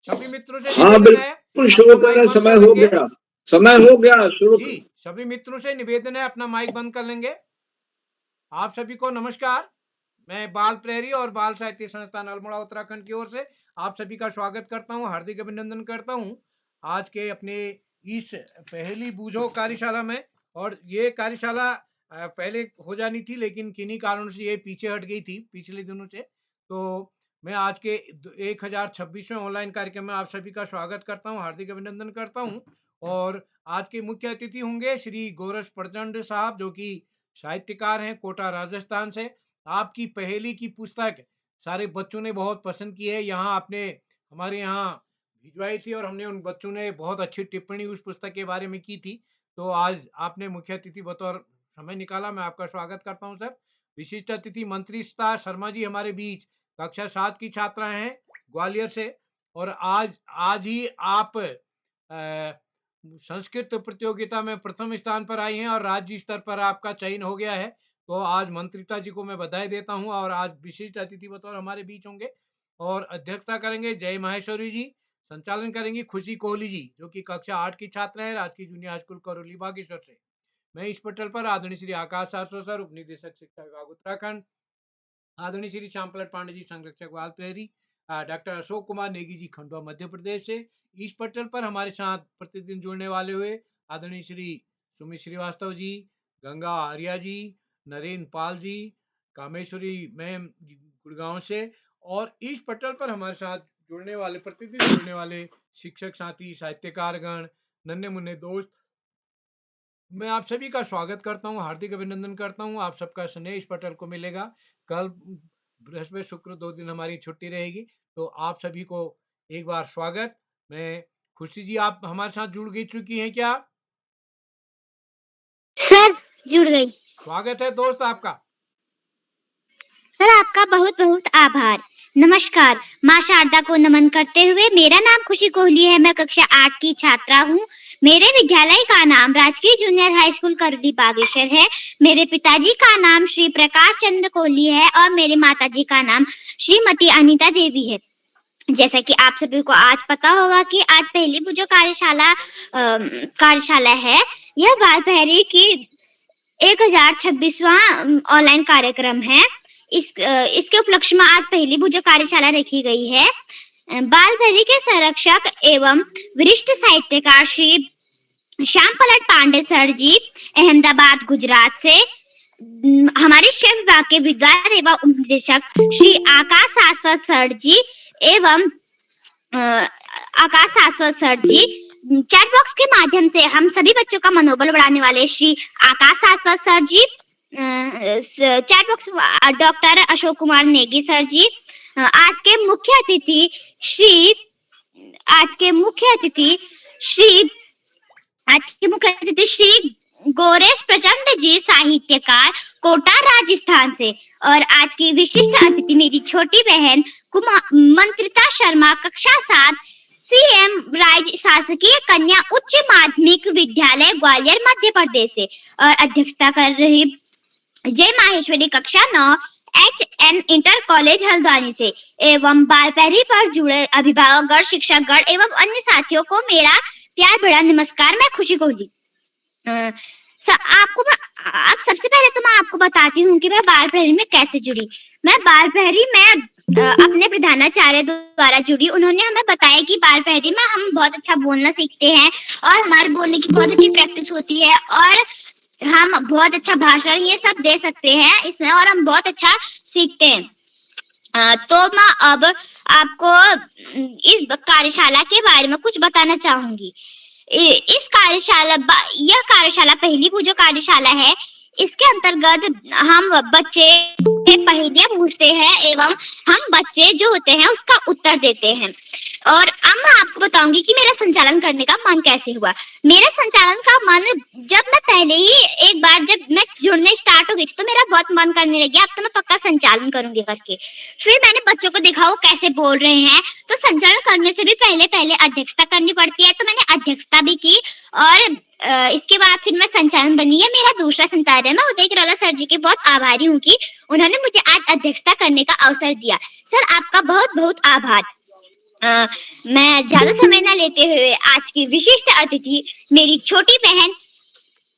सभी मित्रों से हाँ निवेदन है बिल्कुल शुरू अपना माइक करें, बंद समय कर हो लेंगे। गया, समय हो गया, शुरू जी, सभी मित्रों से निवेदन है अपना माइक बंद कर लेंगे। आप सभी को नमस्कार। मैं बाल प्रहरी और बाल साहित्य संस्थान अल्मोड़ा उत्तराखंड की ओर से आप सभी का स्वागत करता हूं, हार्दिक अभिनंदन करता हूं आज के अपने इस पहली बूझो कार्यशाला में। और ये कार्यशाला पहले हो जानी थी, लेकिन किन्हीं कारणों से ये पीछे हट गई थी पिछले दिनों से। तो मैं आज के 1026वें ऑनलाइन कार्यक्रम में आप सभी का स्वागत करता हूं, हार्दिक अभिनंदन करता हूं। और आज के मुख्य अतिथि होंगे श्री गोरस प्रचंड साहब, जो कि साहित्यकार हैं कोटा राजस्थान से। आपकी पहेली की पुस्तक सारे बच्चों ने बहुत पसंद की है। यहाँ आपने हमारे यहाँ भिजवाई थी और हमने उन बच्चों ने बहुत अच्छी टिप्पणी उस पुस्तक के बारे में की थी। तो आज आपने मुख्य अतिथि बतौर समय निकाला, मैं आपका स्वागत करता हूँ सर। विशिष्ट अतिथि मंत्रिस्ता शर्मा जी हमारे बीच कक्षा 7 की छात्रा हैं ग्वालियर से। और आज आज ही आप संस्कृत प्रतियोगिता में प्रथम स्थान पर आई हैं और राज्य स्तर पर आपका चयन हो गया है। तो आज मंत्रिता जी को मैं बधाई देता हूं। और आज विशिष्ट अतिथि बतौर हमारे बीच होंगे और अध्यक्षता करेंगे जय माहेश्वरी जी। संचालन करेंगी खुशी कोहली जी, जो कि कक्षा 8 की छात्रा है राजकीय junior high school Karauli Bageshwar से। मैं इस पटल पर आदरणीय श्री आकाश सासो सर, उप निदेशक शिक्षा विभाग उत्तराखंड, आदरणीय श्री श्यामपलट पांडे जी, संरक्षक बाल प्रहरी, डॉक्टर अशोक कुमार नेगी जी, खंडवा मध्य प्रदेश से। इस पटल पर हमारे साथ प्रतिदिन जुड़ने वाले हुए आदरणीय श्री सुमित श्रीवास्तव जी, गंगा आर्या जी, नरेंद्र पाल जी, कामेश्वरी मैम गुड़गांव से। और इस पटल पर हमारे साथ जुड़ने वाले प्रतिदिन जुड़ने वाले शिक्षक साथी, साहित्यकारगण, नन्हे मुन्ने दोस्त, मैं आप सभी का स्वागत करता हूं, हार्दिक अभिनंदन करता हूं। आप सबका स्नेह इस पटल को मिलेगा। कल बृहस्पति शुक्र 2 दिन हमारी छुट्टी रहेगी। तो आप सभी को एक बार स्वागत। मैं खुशी जी, आप हमारे साथ जुड़ गई चुकी हैं क्या? सर जुड़ गई। स्वागत है दोस्त आपका। सर आपका बहुत बहुत आभार। नमस्कार, माँ शारदा को नमन करते हुए मेरा नाम खुशी कोहली है। मैं कक्षा 8 की छात्रा हूँ। मेरे विद्यालय का नाम राजकीय junior high school Karauli Bageshwar है। मेरे पिताजी का नाम श्री प्रकाश चंद्र कोहली है और मेरे माताजी का नाम श्रीमती अनीता देवी है। जैसा कि आप सभी को आज पता होगा कि आज पहली जो कार्यशाला है, यह बाल प्रहरी की 1026वां ऑनलाइन कार्यक्रम है। इसके उपलक्ष्य में आज पहली जो कार्यशाला रखी गई है। बाल प्रहरी के संरक्षक एवं वरिष्ठ साहित्यकार श्री श्यामपलट पांडे सर जी, अहमदाबाद गुजरात से। हमारे शिक्षा विभाग के विद्वान एवं उपनिदेशक श्री आकाश शाश्वत सर जी एवं चैट बॉक्स के माध्यम से हम सभी बच्चों का मनोबल बढ़ाने वाले Shri Akash Shashwat sir ji, chat box doctor Ashok Kumar Negi sir ji, आज के मुख्य अतिथि श्री गोरेश प्रचंड जी, साहित्यकार कोटा राजस्थान से। और आज की विशिष्ट अतिथि मेरी छोटी बहन मंत्रिता शर्मा, कक्षा 7, सीएम राज शासकीय कन्या उच्च माध्यमिक विद्यालय ग्वालियर मध्य प्रदेश से। और अध्यक्षता कर रही जय माहेश्वरी, कक्षा 9, HN इंटर कॉलेज हल्द्वानी से। एवं बाल प्रहरी पर जुड़े अभिभावकगण, शिक्षकगण एवं अन्य साथियों को मेरा प्यार भरा नमस्कार। मैं खुशी कोहली। आप सबसे पहले तो मैं आपको बताती हूँ कि मैं बाल प्रहरी में कैसे जुड़ी। मैं बाल प्रहरी में अपने प्रधानाचार्य द्वारा जुड़ी। उन्होंने हमें बताया कि बाल प्रहरी में हम बहुत अच्छा बोलना सीखते हैं और हमारे बोलने की बहुत अच्छी प्रैक्टिस होती है और हम बहुत अच्छा भाषण ये सब दे सकते हैं इसमें और हम बहुत अच्छा सीखते हैं। तो मैं अब आपको इस कार्यशाला के बारे में कुछ बताना चाहूंगी। यह कार्यशाला पहली जो कार्यशाला है, इसके अंतर्गत हम बच्चे पहेलियां पूछते हैं एवं हम बच्चे जो होते हैं उसका उत्तर देते हैं। और अब मैं आपको बताऊंगी कि मेरा संचालन करने का मन कैसे हुआ। मेरा संचालन का मन, जब मैं पहले ही एक बार जब मैं जुड़ने स्टार्ट हो गई थी तो मेरा बहुत मन करने लग गया, अब तो मैं पक्का संचालन करूंगी करके। फिर मैंने बच्चों को देखा वो कैसे बोल रहे हैं, तो संचालन करने से भी पहले अध्यक्षता करनी पड़ती है, तो मैंने अध्यक्षता भी की। और इसके बाद फिर मैं संचालन बनी है। मेरा दूसरा संचालन है। मैं उदय किरोला सर जी के बहुत आभारी हूँ कि उन्होंने मुझे आज अध्यक्षता करने का अवसर दिया। सर आपका बहुत बहुत आभार। मैं ज्यादा समय न लेते हुए आज की विशिष्ट अतिथि मेरी छोटी बहन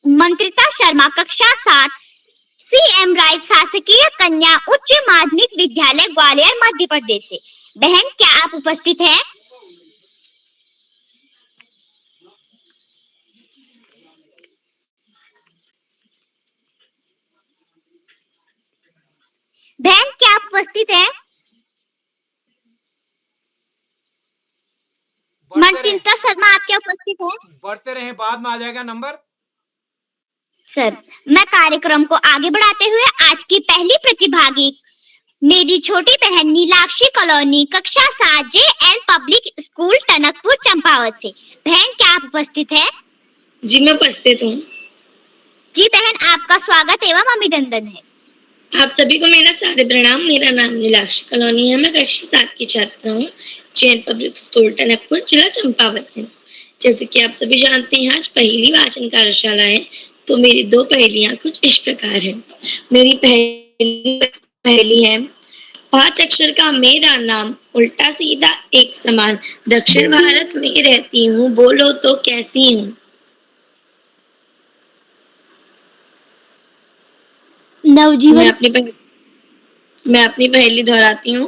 मंत्रिता शर्मा कक्षा 7 CM राय शासकीय कन्या उच्च माध्यमिक विद्यालय ग्वालियर मध्य प्रदेश से। बहन, क्या आप उपस्थित हैं? बहन, क्या आप उपस्थित हैं? मंत्रिता शर्मा, आप क्या उपस्थित हैं? बढ़ते रहे, बाद में आ जाएगा नंबर। सर, मैं कार्यक्रम को आगे बढ़ाते हुए आज की पहली प्रतिभागी मेरी छोटी बहन नीलाक्षी कॉलोनी कक्षा 7 JN public school Tanakpur Champawat से। बहन, क्या आप उपस्थित हैं? जी, मैं उपस्थित हूँ। जी बहन, आपका स्वागत एवं अभिनंदन है। आप सभी को मेरा सादर प्रणाम। मेरा नाम नीलाक्षी कॉलोनी है। मैं कक्षा 7 की छात्रा हूँ, JN पब्लिक स्कूल टनकपुर, जिला चंपावत से। जैसे कि आप सभी जानते हैं, आज पहली वाचन कार्यशाला है, तो मेरी 2 पहेलियां कुछ इस प्रकार हैं। मेरी पहेली है, 5 अक्षर का मेरा नाम, उल्टा सीधा एक समान, दक्षिण भारत में रहती हूँ, बोलो तो कैसी हूँ? नवजीवन। मैं अपनी पहेली दोहराती हूँ।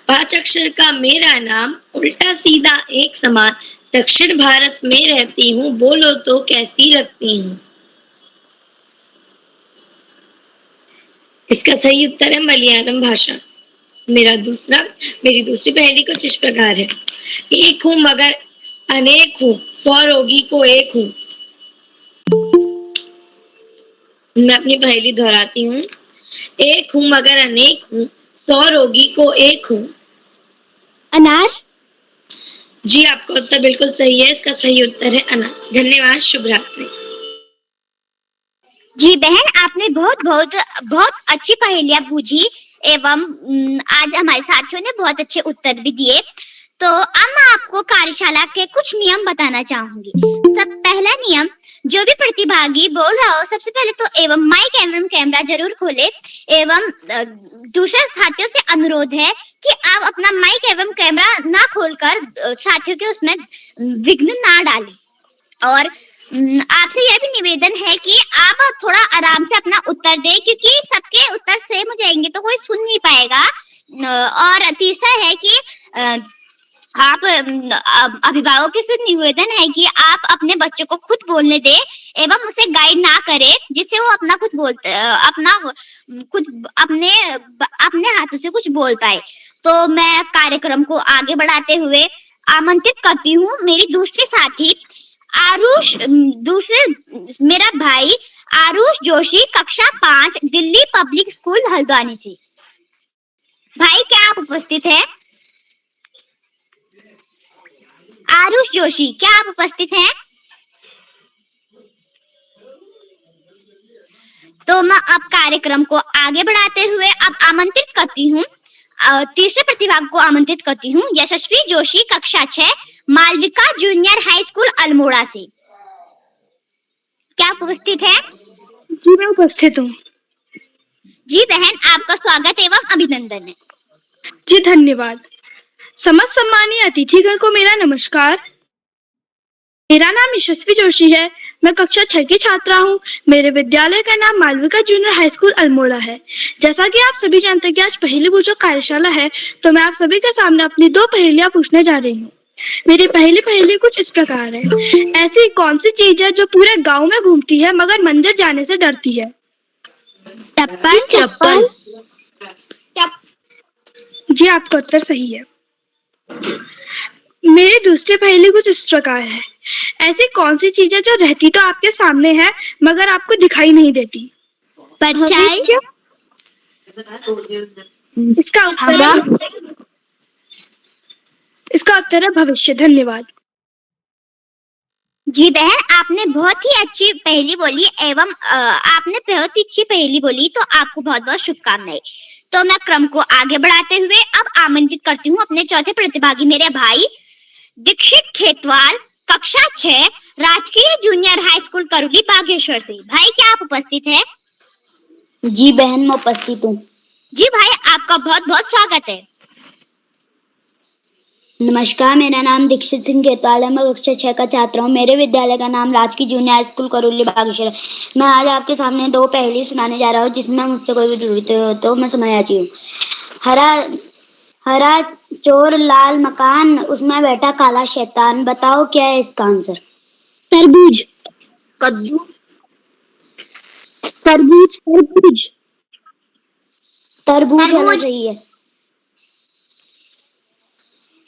5 अक्षर का मेरा नाम, उल्टा सीधा एक समान, दक्षिण भारत में रहती हूँ, बोलो तो कैसी लगती हूँ? इसका सही उत्तर है मलयालम भाषा। मेरी दूसरी पहेली कुछ इस प्रकार है। एक हूँ मगर अनेक हूँ, 100 रोगी को एक हूँ। मैं अपनी पहेली दोहराती हूँ। एक हूँ मगर अनेक हूँ, 100 रोगी को एक हूँ। अनार। जी, आपका उत्तर बिल्कुल सही है। इसका सही उत्तर है अनार। धन्यवाद। शुभ रात्रि। जी बहन, आपने बहुत अच्छी पहेलियां पूछी एवं आज हमारे साथियों ने बहुत अच्छे उत्तर भी दिए। तो अब मैं आपको कार्यशाला के कुछ नियम बताना चाहूंगी। सब पहला नियम, जो भी प्रतिभागी बोल रहा हो, सबसे पहले तो एवं माइक एवं कैमरा जरूर खोले एवं दूसरे साथियों से अनुरोध है कि आप अपना माइक एवं कैमरा ना खोलकर साथियों के उसमें विघ्न ना डालें। और आपसे यह भी निवेदन है कि आप थोड़ा आराम से अपना उत्तर दें, क्योंकि सबके उत्तर सेम हो जाएंगे तो कोई सुन नहीं पाएगा। और तीसरा है कि आप अभिभावकों से निवेदन है कि आप अपने बच्चों को खुद बोलने दें एवं उसे गाइड ना करें, जिससे वो अपना खुद अपने हाथों से कुछ बोल पाए। तो मैं कार्यक्रम को आगे बढ़ाते हुए आमंत्रित करती हूँ मेरी दूसरी साथी मेरा भाई आरुष जोशी कक्षा 5 दिल्ली पब्लिक स्कूल हल्द्वानी से। भाई, क्या आप उपस्थित हैं? आरुष जोशी, क्या आप उपस्थित हैं? तो मैं अब कार्यक्रम को आगे बढ़ाते हुए अब आमंत्रित करती हूँ तीसरे प्रतिभागी को आमंत्रित करती हूँ यशस्वी जोशी कक्षा 6 Malvika junior high school Almora से। क्या आप उपस्थित हैं? जी, मैं उपस्थित हूँ। जी बहन, आपका स्वागत एवं अभिनंदन है। जी धन्यवाद। समस्त सम्मानीय अतिथिगण को मेरा नमस्कार। मेरा नाम यशस्वी जोशी है। मैं कक्षा 6 की छात्रा हूँ। मेरे विद्यालय का नाम Malvika junior high school Almora है। जैसा कि आप सभी जानते हैं कि आज पहली पूजो कार्यशाला है, तो मैं आप सभी के सामने अपनी 2 पहेलियां पूछने जा रही हूँ। मेरी पहली पहेली कुछ इस प्रकार है। ऐसी कौन सी चीज है जो पूरे गांव में घूमती है मगर मंदिर जाने से डरती है? चप्पल। जी, आपका उत्तर सही है। मेरी दूसरी पहेली कुछ इस प्रकार है। ऐसी कौन सी चीज है जो रहती तो आपके सामने है मगर आपको दिखाई नहीं देती? परछाई। इसका उत्तर है भविष्य। धन्यवाद। जी बहन, आपने बहुत ही अच्छी पहेली बोली एवं आपने बहुत ही अच्छी पहेली बोली, तो आपको बहुत बहुत शुभकामनाएं। तो मैं क्रम को आगे बढ़ाते हुए अब आमंत्रित करती हूँ अपने चौथे प्रतिभागी मेरे भाई दीक्षित खेतवाल कक्षा 6 राजकीय जूनियर हाई स्कूल करुली बागेश्वर से। भाई, क्या आप उपस्थित हैं? जी बहन, मैं उपस्थित हूँ। जी भाई, आपका बहुत बहुत स्वागत है। नमस्कार, मेरा नाम दीक्षित सिंह खेतवाल है। मैं कक्षा 6 का छात्र हूँ। मेरे विद्यालय का नाम राजकीय junior high school Karauli Bageshwar है। मैं आज आपके सामने 2 पहेली सुनाने जा रहा हूँ, जिसमें मुझसे कोई भी जरूरत हो तो मैं सुनाती हूँ। हरा चोर लाल मकान, उसमें बैठा काला शैतान। बताओ क्या है इसका आंसर? तरबूज। कद्दू। तरबूज। तरबूज। तरबूज होना चाहिए।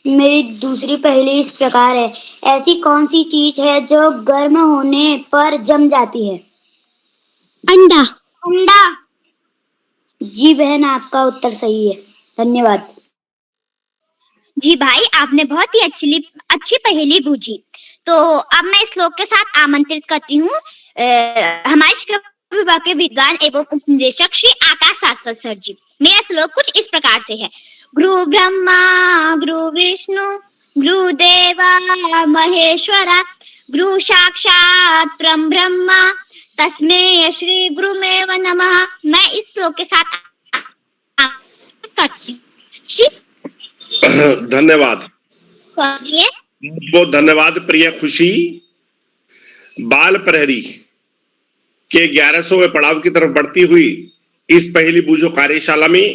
मेरी दूसरी पहेली इस प्रकार है। ऐसी कौन सी चीज है जो गर्म होने पर जम जाती है? अंडा। अंडा। जी बहन, आपका उत्तर सही है। धन्यवाद। जी भाई, आपने बहुत ही अच्छी पहेली पूछी। तो अब मैं इस श्लोक के साथ आमंत्रित करती हूँ हमारे शिक्षा विभाग के विद्वान एवं उपनिदेशक श्री आकाश शाश्वत सर जी। मेरा श्लोक कुछ इस प्रकार से है। गुरु ब्रह्मा गुरु विष्णु गुरु देवा महेश्वरा गुरु साक्षात परम ब्रह्मा तस्मै श्री गुरुमेव नमः। मैं इस श्लोक के साथ करती हूँ। धन्यवाद, बहुत धन्यवाद प्रिय खुशी। बाल प्रहरी के 1100वें पड़ाव की तरफ बढ़ती हुई इस पहेली बूझो कार्यशाला में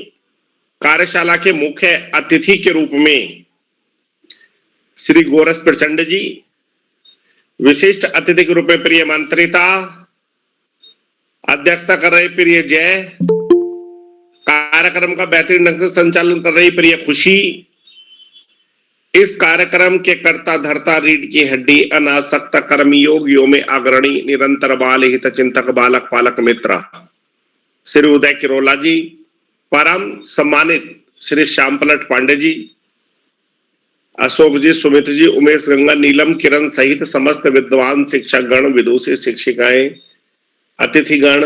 कार्यशाला के मुख्य अतिथि के रूप में श्री गोरस प्रचंड जी, विशिष्ट अतिथि के रूप में प्रिय मंत्रिता, अध्यक्षता कर रहे प्रिय जय, कार्यक्रम का बेहतरीन ढंग से संचालन कर रही प्रिय खुशी, इस कार्यक्रम के कर्ता धर्ता रीढ़ की हड्डी अनासक्त कर्मयोगियों में अग्रणी निरंतर बाल हित चिंतक बालक पालक मित्र श्री उदय किरोला जी, परम सम्मानित श्री श्यामपलट पांडे जी, अशोक जी, सुमित जी, उमेश गंगा, नीलम, किरण सहित समस्त विद्वान शिक्षक गण, विदुषी शिक्षिकाएं, अतिथिगण,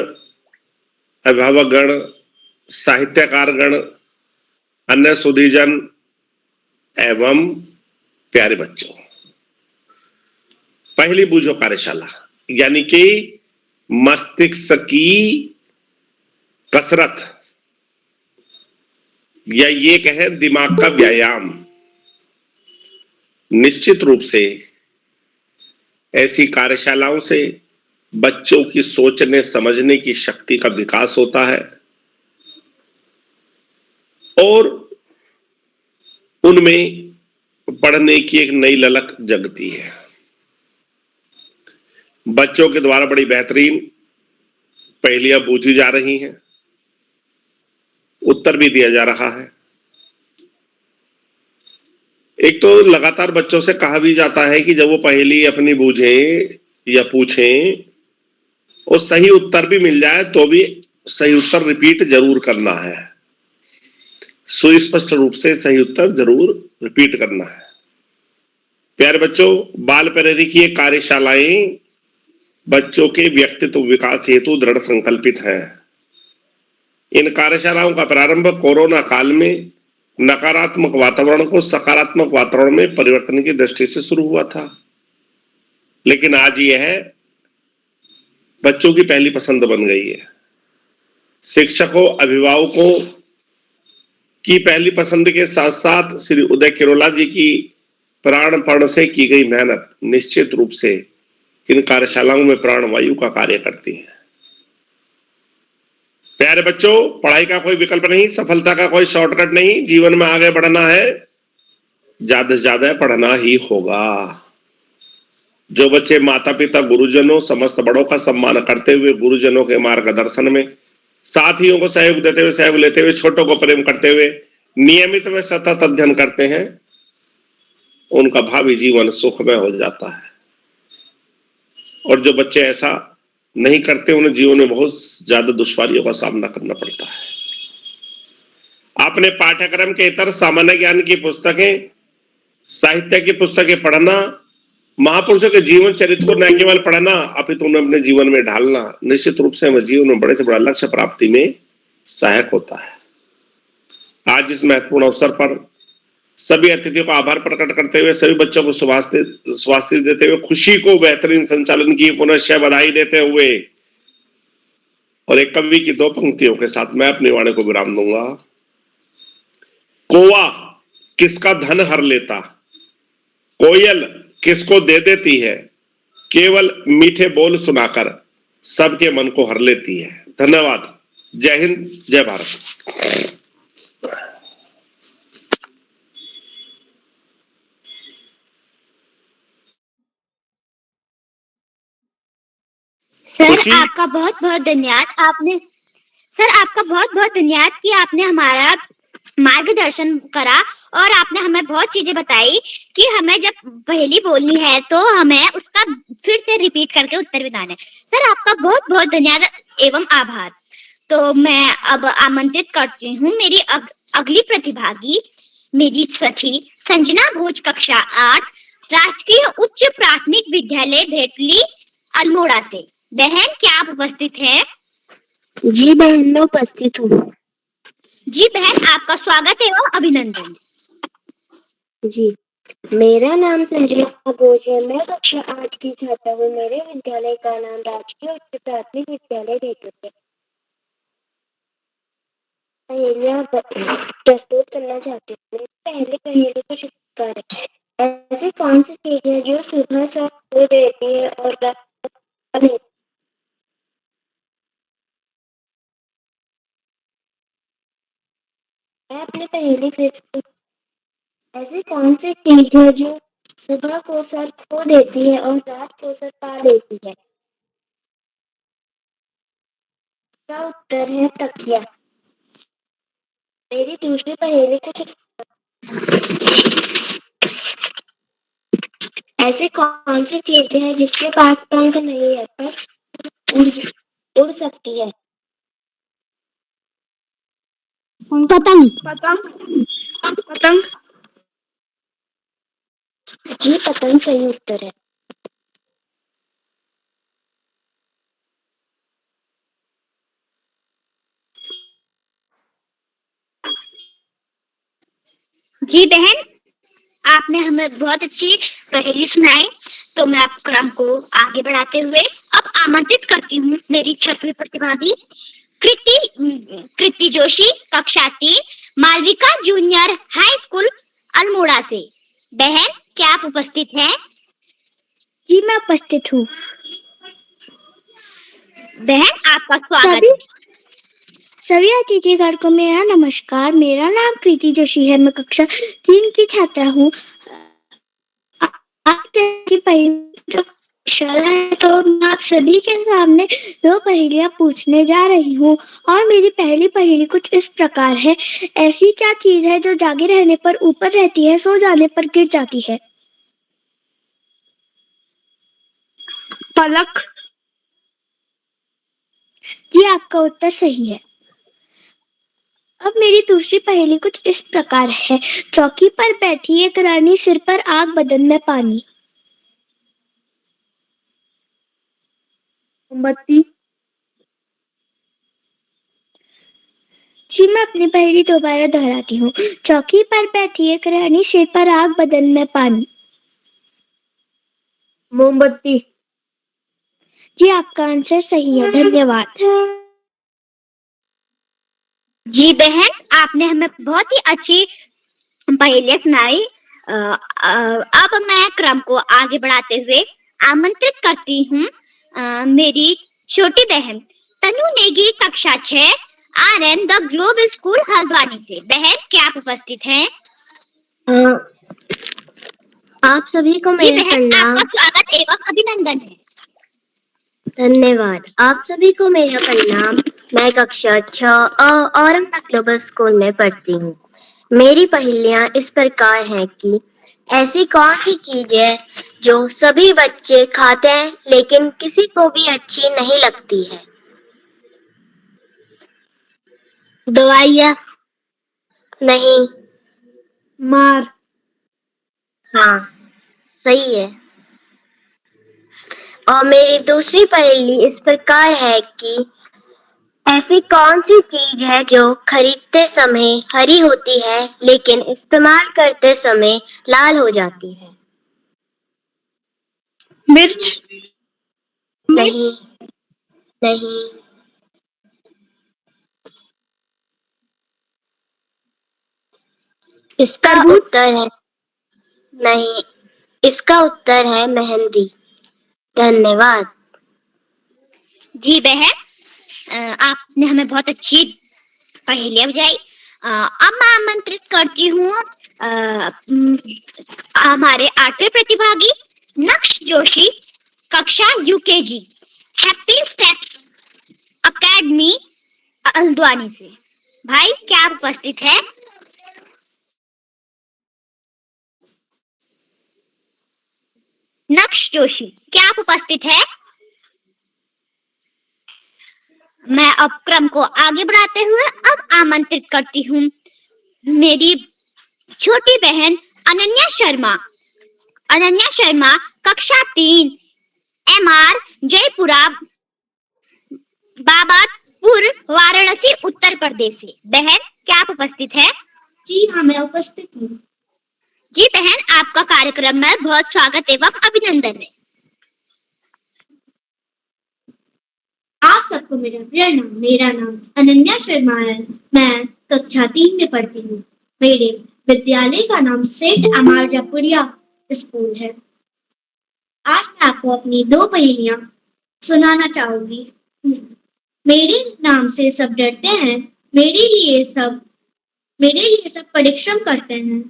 अभिभावक गण, साहित्यकार गण, अन्य सुधीजन एवं प्यारे बच्चों, पहली बूझो कार्यशाला यानी कि मस्तिष्क की कसरत या ये कहें दिमाग का व्यायाम, निश्चित रूप से ऐसी कार्यशालाओं से बच्चों की सोचने समझने की शक्ति का विकास होता है और उनमें पढ़ने की एक नई ललक जगती है। बच्चों के द्वारा बड़ी बेहतरीन पहेलियां पूछी जा रही हैं, उत्तर भी दिया जा रहा है। एक तो लगातार बच्चों से कहा भी जाता है कि जब वो पहेली अपनी बूझें या पूछें और सही उत्तर भी मिल जाए तो भी सही उत्तर रिपीट जरूर करना है, सुस्पष्ट रूप से सही उत्तर जरूर रिपीट करना है। प्यारे बच्चों, बाल प्रहरी की ये कार्यशालाएं बच्चों के व्यक्तित्व विकास हेतु दृढ़ संकल्पित है। इन कार्यशालाओं का प्रारंभ कोरोना काल में नकारात्मक वातावरण को सकारात्मक वातावरण में परिवर्तन की दृष्टि से शुरू हुआ था, लेकिन आज यह बच्चों की पहली पसंद बन गई है। शिक्षकों, अभिभावकों की पहली पसंद के साथ साथ श्री उदय किरोला जी की प्राणपण से की गई मेहनत निश्चित रूप से इन कार्यशालाओं में प्राणवायु का कार्य करती है। प्यारे बच्चों, पढ़ाई का कोई विकल्प नहीं, सफलता का कोई शॉर्टकट नहीं। जीवन में आगे बढ़ना है, ज्यादा से ज्यादा पढ़ना ही होगा। जो बच्चे माता पिता गुरुजनों समस्त बड़ों का सम्मान करते हुए गुरुजनों के मार्गदर्शन में साथियों को सहयोग देते हुए सहयोग लेते हुए छोटों को प्रेम करते हुए नियमित व सतत अध्ययन करते हैं, उनका भावी जीवन सुखमय हो जाता है। और जो बच्चे ऐसा नहीं करते उन्हें जीवन में बहुत ज्यादा दुश्वारियों का सामना करना पड़ता है। आपने पाठ्यक्रम के इतर सामान्य ज्ञान की पुस्तकें, साहित्य की पुस्तकें पढ़ना, महापुरुषों के जीवन चरित्र को न केवल पढ़ना अपितु उन्हें अपने जीवन में ढालना निश्चित रूप से हमें जीवन में बड़े से बड़ा लक्ष्य प्राप्ति में सहायक होता है। आज इस महत्वपूर्ण अवसर पर सभी अतिथियों का आभार प्रकट करते हुए, सभी बच्चों को शुभाशीष देते हुए, खुशी को बेहतरीन संचालन की पुनश्च बधाई देते हुए और एक कवि की 2 पंक्तियों के साथ मैं अपनी वाणी को विराम दूंगा। कौवा किसका धन हर लेता, कोयल किसको दे देती है? केवल मीठे बोल सुनाकर सबके मन को हर लेती है। धन्यवाद। जय हिंद, जय भारत। सर खुशी, आपका बहुत बहुत धन्यवाद। आपका बहुत बहुत धन्यवाद कि आपने हमारा मार्गदर्शन करा और आपने हमें बहुत चीजें बताई कि हमें जब पहेली बोलनी है तो हमें उसका फिर से रिपीट करके उत्तर भी देना है। सर आपका बहुत बहुत धन्यवाद एवं आभार। तो मैं अब आमंत्रित करती हूँ मेरी अगली प्रतिभागी, मेरी सखी संजना भोज, कक्षा 8, राजकीय उच्च प्राथमिक विद्यालय भेटली अल्मोड़ा से। बहन क्या आप उपस्थित हैं? जी बहन, मैं उपस्थित हूँ। जी बहन, आपका स्वागत एवं अभिनंदन। जी, मेरा नाम संजना भोज है। मैं कक्षा 8 की छात्रा हूँ। मेरे विद्यालय का नाम राजकीय उच्च प्राथमिक विद्यालय भेटली है। पहेलियाँ प्रस्तुत करना चाहती हूँ। मेरी पहली पहेली कुछ इस प्रकार है। ऐसी कौन सी चीज है जो सुबह सब खो देती है और रात को पा लेती है? मैं अपनी पहेली फिर से, ऐसी कौन सी चीज है जो सुबह को सर खो देती है और रात को सर पा लेती है? इसका उत्तर है तकिया। मेरी दूसरी पहेली कुछ, ऐसी कौन सी चीज है जिसके पास पंख नहीं है पर उड़ सकती है? पतंग। पतंग। पतंग। जी, पतंग सही उत्तर है। जी बहन, आपने हमें बहुत अच्छी पहेली सुनाई। तो मैं आप क्रम को आगे बढ़ाते हुए अब आमंत्रित करती हूँ मेरी छठी प्रतिभागी कृति जोशी, कक्षा 3, Malvika junior high school Almora से। बहन क्या आप उपस्थित हैं? जी, मैं उपस्थित हूँ। बहन आपका स्वागत है। सभी अतिथिगण को मेरा नमस्कार। मेरा नाम कृति जोशी है। मैं कक्षा 3 की छात्रा हूँ। आपकी पहेली जो कुशल है, तो मैं आप सभी के सामने 2 पहेलियां पूछने जा रही हूँ। और मेरी पहली पहेली कुछ इस प्रकार है। ऐसी क्या चीज है जो जागे रहने पर ऊपर रहती है, सो जाने पर गिर जाती है? पलक। जी, आपका उत्तर सही है। अब मेरी दूसरी पहेली कुछ इस प्रकार है। चौकी पर बैठी एक रानी, सिर पर आग, बदन में पानी। मोमबत्ती। जी, मैं अपनी पहेली दोबारा दोहराती हूँ। चौकी पर बैठी एक रानी, सिर पर आग, बदन में पानी। मोमबत्ती। जी, आपका आंसर सही है। धन्यवाद। जी बहन, आपने हमें बहुत ही अच्छी पहेलियां सुनाई। अब मैं क्रम को आगे बढ़ाते हुए आमंत्रित करती हूँ मेरी छोटी बहन तनु नेगी, कक्षा 6, RN the globe school Haldwani से। बहन क्या आप उपस्थित हैं? आप सभी को जी मेरा बहन, प्रणाम। आपका स्वागत एवं अभिनंदन है। धन्यवाद। आप सभी को मेरा प्रणाम। मैं कक्षा 6 औरंग द ग्लोबल स्कूल में पढ़ती हूँ। मेरी पहेलियाँ इस प्रकार हैं कि ऐसी कौन सी चीज है जो सभी बच्चे खाते हैं लेकिन किसी को भी अच्छी नहीं लगती है? दवाइयाँ। नहीं। मार। हाँ, सही है। और मेरी दूसरी पहेली इस प्रकार है कि ऐसी कौन सी चीज है जो खरीदते समय हरी होती है लेकिन इस्तेमाल करते समय लाल हो जाती है? मिर्च। नहीं। नहीं। इसका तरबूज। उत्तर है नहीं। इसका उत्तर है मेहंदी। धन्यवाद। जी बहन, आपने हमें बहुत अच्छी पहेलियां बुझाई। अब मैं आमंत्रित करती हूँ हमारे 8वें प्रतिभागी नक्श जोशी, कक्षा UKG, happy steps academy Haldwani से। भाई क्या आप उपस्थित है? नक्श जोशी, क्या आप उपस्थित है? मैं अब क्रम को आगे बढ़ाते हुए अब आमंत्रित करती हूँ मेरी छोटी बहन अनन्या शर्मा। अनन्या शर्मा कक्षा 3 MR जयपुरा बाबतपुर वाराणसी उत्तर प्रदेश से। बहन क्या आप उपस्थित है? जी हाँ, मैं उपस्थित हूँ। जी बहन, आपका कार्यक्रम में बहुत स्वागत एवं अभिनंदन है। आप सबको मेरा प्रणाम। मेरा नाम अनन्या शर्मा है। मैं कक्षा 3 में पढ़ती हूँ। मेरे विद्यालय का नाम सेठ अमर जयपुरिया स्कूल है। आज मैं आपको अपनी 2 पहेलियां सुनाना चाहूंगी। मेरे नाम से सब डरते हैं, मेरे लिए सब परिश्रम करते हैं।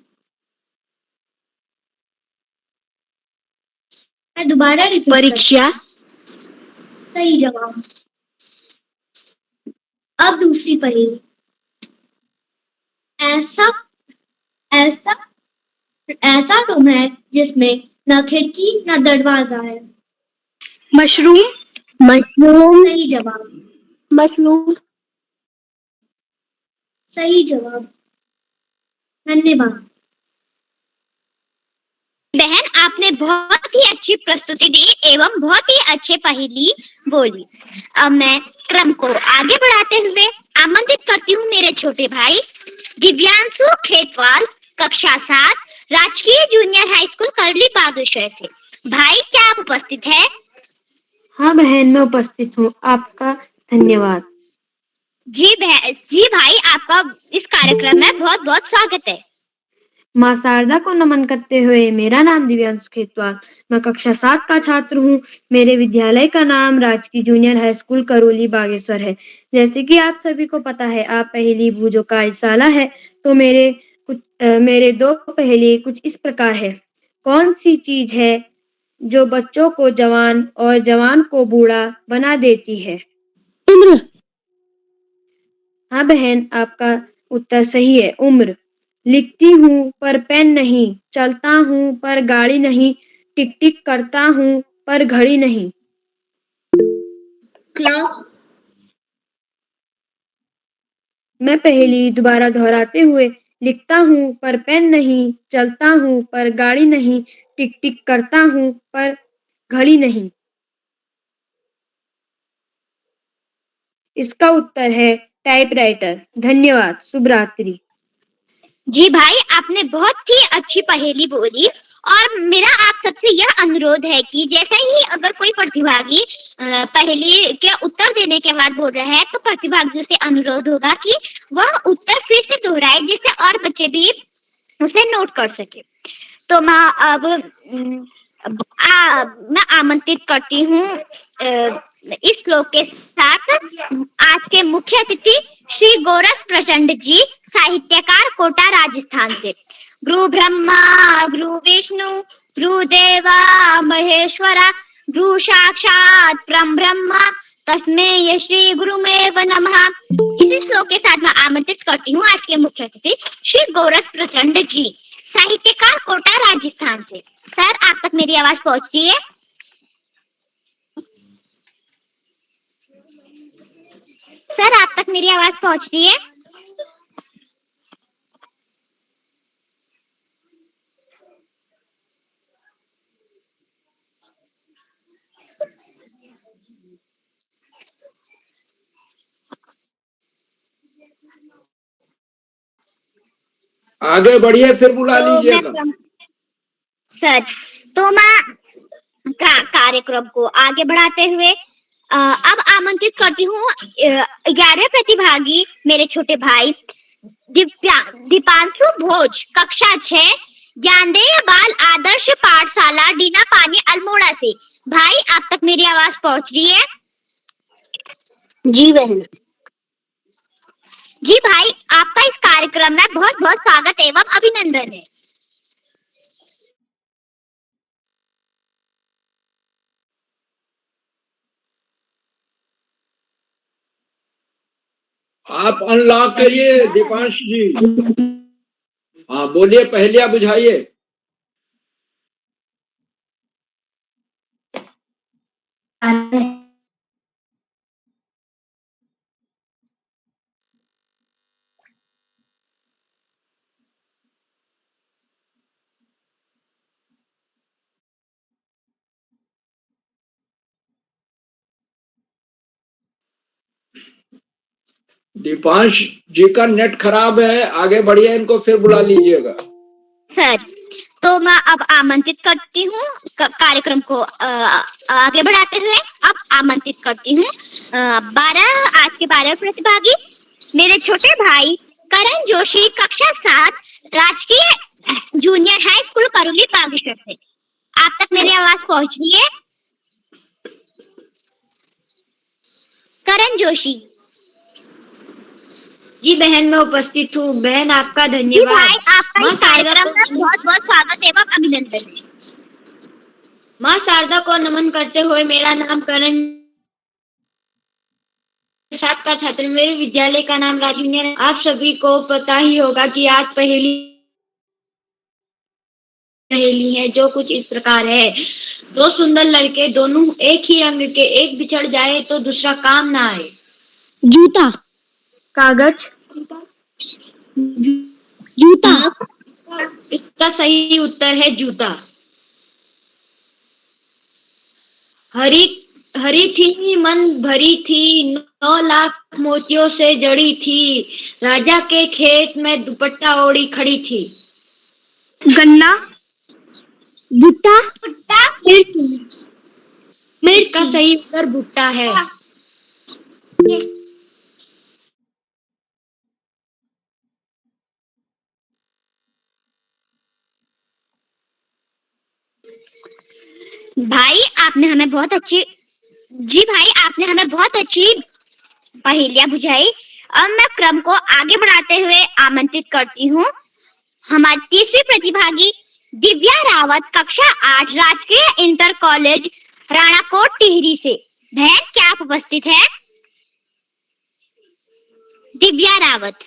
मैं दोबारा रिपीट परीक्षा। सही जवाब। अब दूसरी पहेली। ऐसा ऐसा ऐसा रूम है जिसमें न खिड़की न दरवाजा है। मशरूम। मशरूम। सही जवाब। मशरूम। सही जवाब। धन्यवाद। बहन आपने बहुत ही अच्छी प्रस्तुति दी एवं बहुत ही अच्छे पहेली बोली। अब मैं क्रम को आगे बढ़ाते हुए आमंत्रित करती हूँ मेरे छोटे भाई दिव्यांशु खेतवाल, कक्षा 7 राजकीय जूनियर हाई स्कूल करली बागेश्वर से। भाई क्या आप उपस्थित है? हाँ बहन, मैं उपस्थित हूँ। आपका धन्यवाद। जी भाई, आपका इस कार्यक्रम में बहुत बहुत स्वागत है। माँ शारदा को नमन करते हुए, मेरा नाम दिव्यांशु खेतवाल, मैं कक्षा 7 का छात्र हूँ। मेरे विद्यालय का नाम राजकीय junior high school Karauli Bageshwar है। जैसे कि आप सभी को पता है, आप पहेली बूझो कार्यशाला है, तो मेरे 2 पहेली कुछ इस प्रकार है। कौन सी चीज है जो बच्चों को जवान और जवान को बूढ़ा बना देती है? उम्र। हाँ बहन, आपका उत्तर सही है, उम्र। लिखती हूँ पर पेन नहीं, चलता हूँ पर गाड़ी नहीं, टिक टिक करता हूँ पर घड़ी नहीं। क्लॉक। मैं पहेली दोबारा दोहराते हुए, लिखता हूँ पर पेन नहीं, चलता हूँ पर गाड़ी नहीं, टिक टिक करता हूँ पर घड़ी नहीं। इसका उत्तर है टाइपराइटर। धन्यवाद। शुभ रात्रि। जी भाई, आपने बहुत ही अच्छी पहेली बोली और मेरा आप सबसे यह अनुरोध है कि जैसे ही अगर कोई प्रतिभागी पहेली के उत्तर देने के बाद बोल रहा है तो प्रतिभागियों से अनुरोध होगा कि वह उत्तर फिर से दोहराए, जिससे और बच्चे भी उसे नोट कर सके। तो मैं अब मैं आमंत्रित करती हूँ इस श्लोक के साथ आज के मुख्य अतिथि श्री गोरस प्रचंड जी, साहित्यकार, कोटा राजस्थान से। गुरु ब्रह्मा गुरु विष्णु गुरु देवा महेश्वरा गुरु साक्षात परम ब्रह्म तस्मै श्री गुरुमेव नमः। इसी श्लोक के साथ मैं आमंत्रित करती हूँ आज के मुख्य अतिथि श्री गोरस प्रचंड जी, साहित्यकार, कोटा राजस्थान से। सर, आप तक मेरी आवाज पहुंचती है? सर, आप तक मेरी आवाज पहुंचती है? आगे बढ़िए, फिर बुला लीजिएगा। सर, तो मैं कार्यक्रम को आगे बढ़ाते हुए अब आमंत्रित करती हूँ 11 प्रतिभागी मेरे छोटे भाई दीपांशु भोज, कक्षा 6 ज्ञानदेय बाल आदर्श पाठशाला से। भाई आप तक मेरी आवाज पहुंच रही है? जी बहन। जी भाई, आपका इस कार्यक्रम में बहुत बहुत स्वागत एवं अभिनंदन है। आप अनलॉक करिए दीपांश जी। हाँ बोलिए, पहेलियां बुझाइए। दीपांश जी का नेट खराब है, आगे बढ़िए, इनको फिर बुला लीजिएगा। सर, तो मैं अब आमंत्रित करती हूँ कार्यक्रम को आगे बढ़ाते हुए अब आमंत्रित करती हूँ 12 प्रतिभागी। मेरे छोटे भाई करण जोशी, कक्षा 7, राजकीय जूनियर हाई स्कूल करुली बागेश्वर से। आप तक मेरी आवाज पहुंच रही है? करण जोशी। जी बहन, मैं उपस्थित हूँ। बहन आपका जी धन्यवाद। भाई, आपका इस कार्यक्रम में बहुत बहुत स्वागत एवं अभिनंदन है। माँ शारदा को नमन करते हुए, मेरा नाम करण 7 का छात्र, मेरे विद्यालय का नाम राज जूनियर है। आप सभी को पता ही होगा कि आज पहेली है जो कुछ इस प्रकार है। दो सुंदर लड़के, दोनों एक ही रंग के, एक बिछड़ जाए तो दूसरा काम ना आए। जूता, कागज, जूता। इसका सही उत्तर है जूता। हरी थी मन भरी थी, 9 लाख मोतियों से जड़ी थी, राजा के खेत में दुपट्टा ओढ़ी खड़ी थी। गन्ना, भुट्टा, इसका सही उत्तर भुट्टा है। भाई आपने हमें बहुत अच्छी पहेलियां बुझाई। अब मैं क्रम को आगे बढ़ाते हुए आमंत्रित करती हूँ हमारी तीसरी प्रतिभागी दिव्या रावत, कक्षा 8, राजकीय इंटर कॉलेज राणाकोट टिहरी से। बहन, क्या आप उपस्थित है? दिव्या रावत।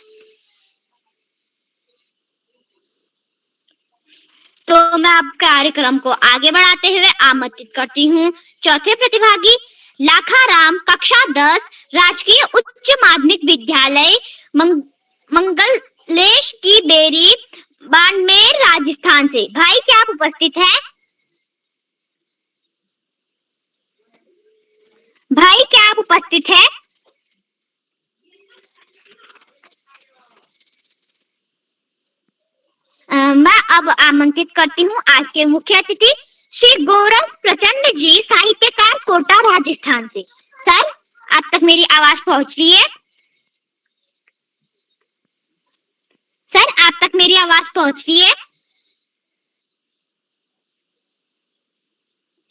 तो मैं अब कार्यक्रम को आगे बढ़ाते हुए आमंत्रित करती हूँ चौथे प्रतिभागी लाखाराम, कक्षा 10, राजकीय उच्च माध्यमिक विद्यालय मंगलेश की बेरी, बाड़मेर, राजस्थान से। भाई, क्या आप उपस्थित हैं? भाई, क्या आप उपस्थित हैं? मैं अब आमंत्रित करती हूँ आज के मुख्य अतिथि श्री गौरव प्रचंड जी, साहित्यकार, कोटा, राजस्थान से। सर, आप तक मेरी आवाज पहुंच रही है? सर, आप तक मेरी आवाज पहुंच रही है?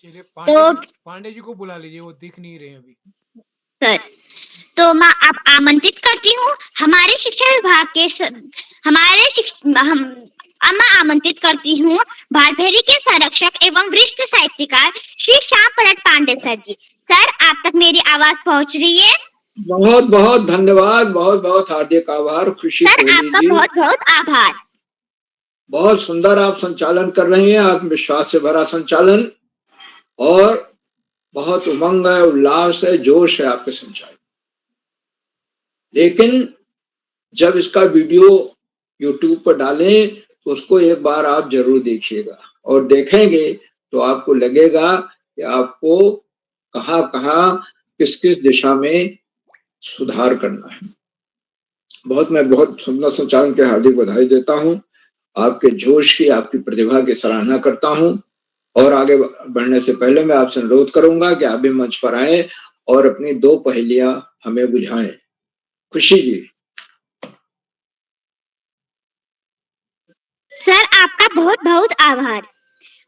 चलिए तो पांडे जी को बुला लीजिए, वो दिख नहीं रहे अभी। सर, तो मैं अब आमंत्रित करती हूँ हमारे शिक्षा विभाग के मैं आमंत्रित करती हूँ भारभेरी के संरक्षक एवं वरिष्ठ साहित्यकार श्री श्याम पलट पांडे सर जी। सर, आप तक मेरी आवाज पहुंच रही है? बहुत बहुत धन्यवाद, बहुत बहुत हार्दिक आभार। खुशी सर, कोहली आपका जी, बहुत बहुत आभार। बहुत सुंदर आप संचालन कर रही हैं, आत्मविश्वास से भरा संचालन, और बहुत उमंग है, उल्लास है, जोश है आपके संचालन। लेकिन जब इसका वीडियो YouTube पर डालें तो उसको एक बार आप जरूर देखिएगा, और देखेंगे तो आपको लगेगा कि आपको कहाँ कहाँ किस किस दिशा में सुधार करना है। मैं बहुत सुंदर संचालन के हार्दिक बधाई देता हूँ। आपके जोश की, आपकी प्रतिभा की सराहना करता हूँ। और आगे बढ़ने से पहले मैं आपसे अनुरोध करूंगा कि आप भी मंच पर आए और अपनी 2 पहेलियां हमें बुझाएं। खुशी जी। सर, आपका बहुत बहुत आभार।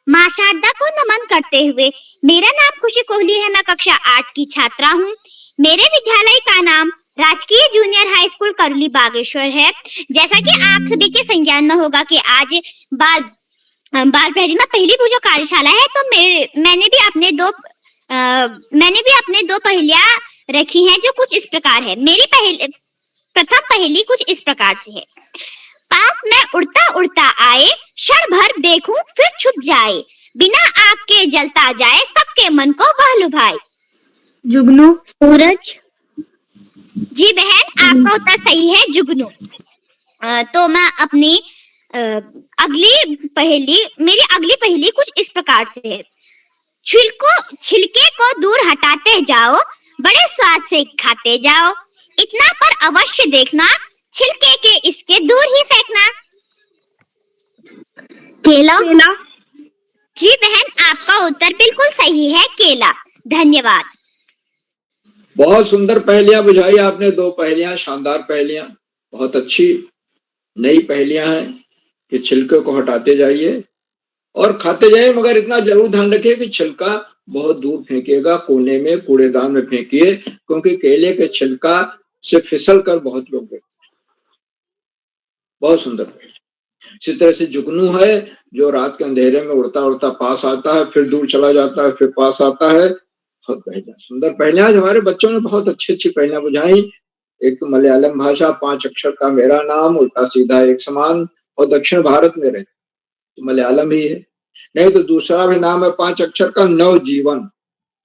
माँ शारदा को नमन करते हुए। मेरा नाम खुशी कोहली है, मैं कक्षा 8 की छात्रा हूँ। मेरे विद्यालय का नाम राजकीय जूनियर हाई स्कूल करुली बागेश्वर है। जैसा कि आप सभी के संज्ञान में होगा कि आज बाल प्रहरी में पहली वो जो कार्यशाला है, तो मैंने भी अपने दो पहेलियां रखी हैं जो कुछ इस प्रकार है। मेरी प्रथम पहेली कुछ इस प्रकार से है। पास में उड़ता उड़ता आए, क्षण भर देखूं फिर छुप जाए, बिना आग के जलता जाए, सबके मन को वह लुभाए। जुगनू। सूरज। जी बहन, आपका उत्तर सही है, जुगनू। तो मैं अपनी मेरी अगली पहेली कुछ इस प्रकार से है। छिलके को दूर हटाते जाओ, बड़े स्वाद से खाते जाओ, इतना पर अवश्य देखना, छिलके के इसके दूर ही फेंकना। केला। जी बहन, आपका उत्तर बिल्कुल सही है, केला। धन्यवाद। बहुत सुंदर पहेलियां बुझाई आपने, 2 पहेलियां, शानदार पहेलियां, बहुत अच्छी नई पहेलियां हैं कि छिलके को हटाते जाइए और खाते जाइए, मगर इतना जरूर ध्यान रखिए कि छिलका बहुत दूर फेंकिएगा, कोने में कूड़ेदान में फेंकिए, क्योंकि केले के छिलका से फिसल कर बहुत लोग गिरते हैं। बहुत सुंदर। इसी तरह से जुगनू है, जो रात के अंधेरे में उड़ता उड़ता पास आता है, फिर दूर चला जाता है, फिर पास आता है। बहुत पहेलियां, सुंदर पहेलियां। हमारे बच्चों ने बहुत अच्छी अच्छी पहेलियां बुझाई। एक तो मलयालम भाषा, 5 अक्षर का मेरा नाम, उल्टा सीधा एक समान, और दक्षिण भारत में रहते तो मलयालम ही है। नहीं तो दूसरा भी नाम है 5 अक्षर का, नवजीवन।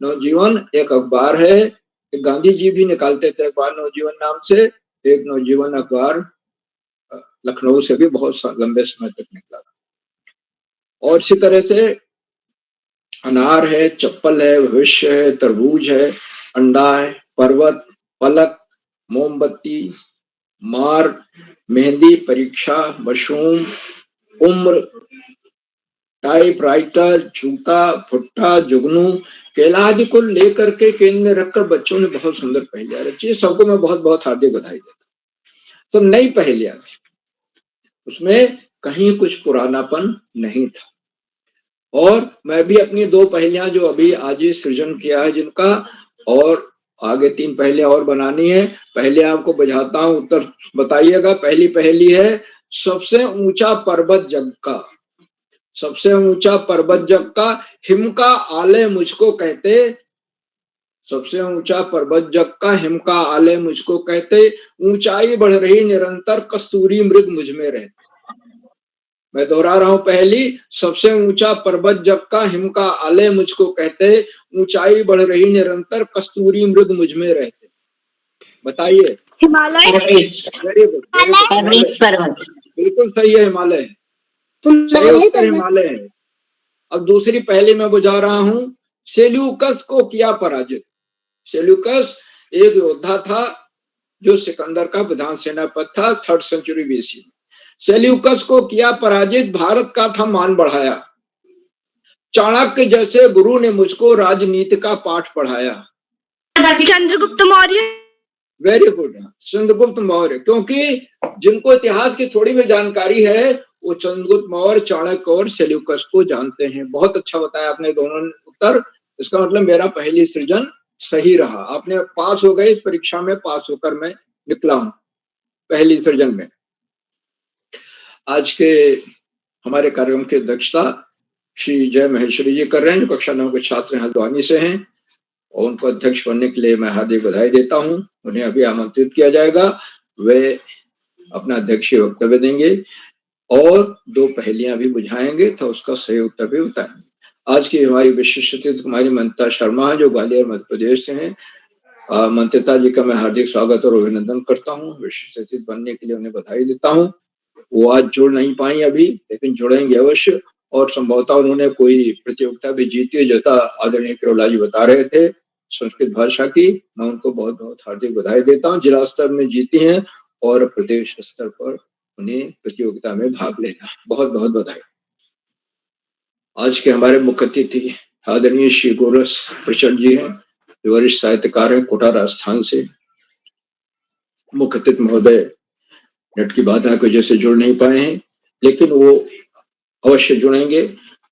नवजीवन एक अखबार है, एक गांधी जी भी निकालते थे अखबार नवजीवन नाम से। एक नवजीवन अखबार लखनऊ से भी बहुत लंबे समय तक निकला। और इसी तरह से अनार है, चप्पल है, भविष्य है, तरबूज है, अंडा है, पर्वत, पलक, मोमबत्ती, मार, मेहंदी, परीक्षा, मशरूम, उम्र, टाइपराइटर, जूता, भुट्टा, जुगनू, केला आदि को लेकर के केंद्र में रखकर बच्चों ने बहुत सुंदर पहेलियां रची। सबको मैं बहुत बहुत हार्दिक बधाई देता हूँ। सब नई पहेलियां थी, उसमें कहीं कुछ पुरानापन नहीं था। और मैं भी अपनी 2 पहेलियां जो अभी आज ही सृजन किया है जिनका, और आगे 3 पहेलियां और बनानी है। पहले आपको बुझाता हूं, उत्तर बताइएगा। पहली पहेली है, सबसे ऊंचा पर्वत जग का, सबसे ऊंचा पर्वत जग का, हिम का आले मुझको कहते। सबसे ऊंचा पर्वत जग का, हिम का आले मुझको कहते, ऊंचाई बढ़ रही निरंतर, कस्तूरी मृग मुझ में रहते। मैं दोहरा रहा हूं पहली, सबसे ऊंचा पर्वत जग का, हिम का आले मुझको कहते, ऊंचाई बढ़ रही निरंतर, कस्तूरी मृग मुझ में रहते। बताइए। हिमालय। वेरी गुड, पर्वत। बिल्कुल सही है, हिमालय। सही उत्तर हिमालय है। अब दूसरी पहेली में बुझा रहा हूं, सेल्यूकस को किया पराजित। सेल्यूकस एक योद्धा था जो सिकंदर का प्रधान सेनापति था, 3rd सेंचुरी बीसी। सेल्यूकस को किया पराजित, भारत का था मान बढ़ाया, चाणक्य जैसे गुरु ने मुझको राजनीति का पाठ पढ़ाया। चंद्रगुप्त मौर्य। वेरी गुड, चंद्रगुप्त मौर्य, क्योंकि जिनको इतिहास की थोड़ी भी जानकारी है वो चंद्रगुप्त मौर्य, चाणक्य और सेल्यूकस को जानते हैं। बहुत अच्छा बताया आपने दोनों ने उत्तर। इसका मतलब मेरा पहली सृजन सही रहा, आपने पास हो गए। इस परीक्षा में पास होकर मैं निकला हूं पहली सृजन में। आज के हमारे कार्यक्रम की अध्यक्षता श्री जय महेश्वरी जी कर रहे हैं, जो कक्षा 9 के छात्र हल्द्वानी से हैं, और उनको अध्यक्ष बनने के लिए मैं हार्दिक बधाई देता हूं। उन्हें अभी आमंत्रित किया जाएगा, वे अपना अध्यक्षीय वक्तव्य देंगे और 2 पहेलियां भी बुझाएंगे, तो उसका सही उत्तर भी बताएंगे। आज की हमारी विशिष्ट अतिथि कुमारी मंत्रिता शर्मा है, जो ग्वालियर मध्य प्रदेश से हैं। मंत्रिता जी का मैं हार्दिक स्वागत और अभिनंदन करता हूँ। विशिष्ट अतिथि बनने के लिए उन्हें बधाई देता हूँ। वो आज जुड़ नहीं पाई अभी, लेकिन जुड़ेंगे अवश्य, और संभवतः उन्होंने कोई प्रतियोगिता भी जीती है, जैसा आदरणीय किरोला जी बता रहे थे संस्कृत भाषा की। मैं उनको बहुत बहुत हार्दिक बधाई देता हूँ। जिला स्तर में जीती हैं और प्रदेश स्तर पर उन्हें प्रतियोगिता में भाग लेना, बहुत बहुत बधाई। आज के हमारे मुख्य अतिथि आदरणीय श्री गोरस प्रचंड जी हैं, जो वरिष्ठ साहित्यकार है, कोटा राजस्थान से। मुख्य अतिथि महोदय नेट की बाधा की वजह से जुड़ नहीं पाए हैं, लेकिन वो अवश्य जुड़ेंगे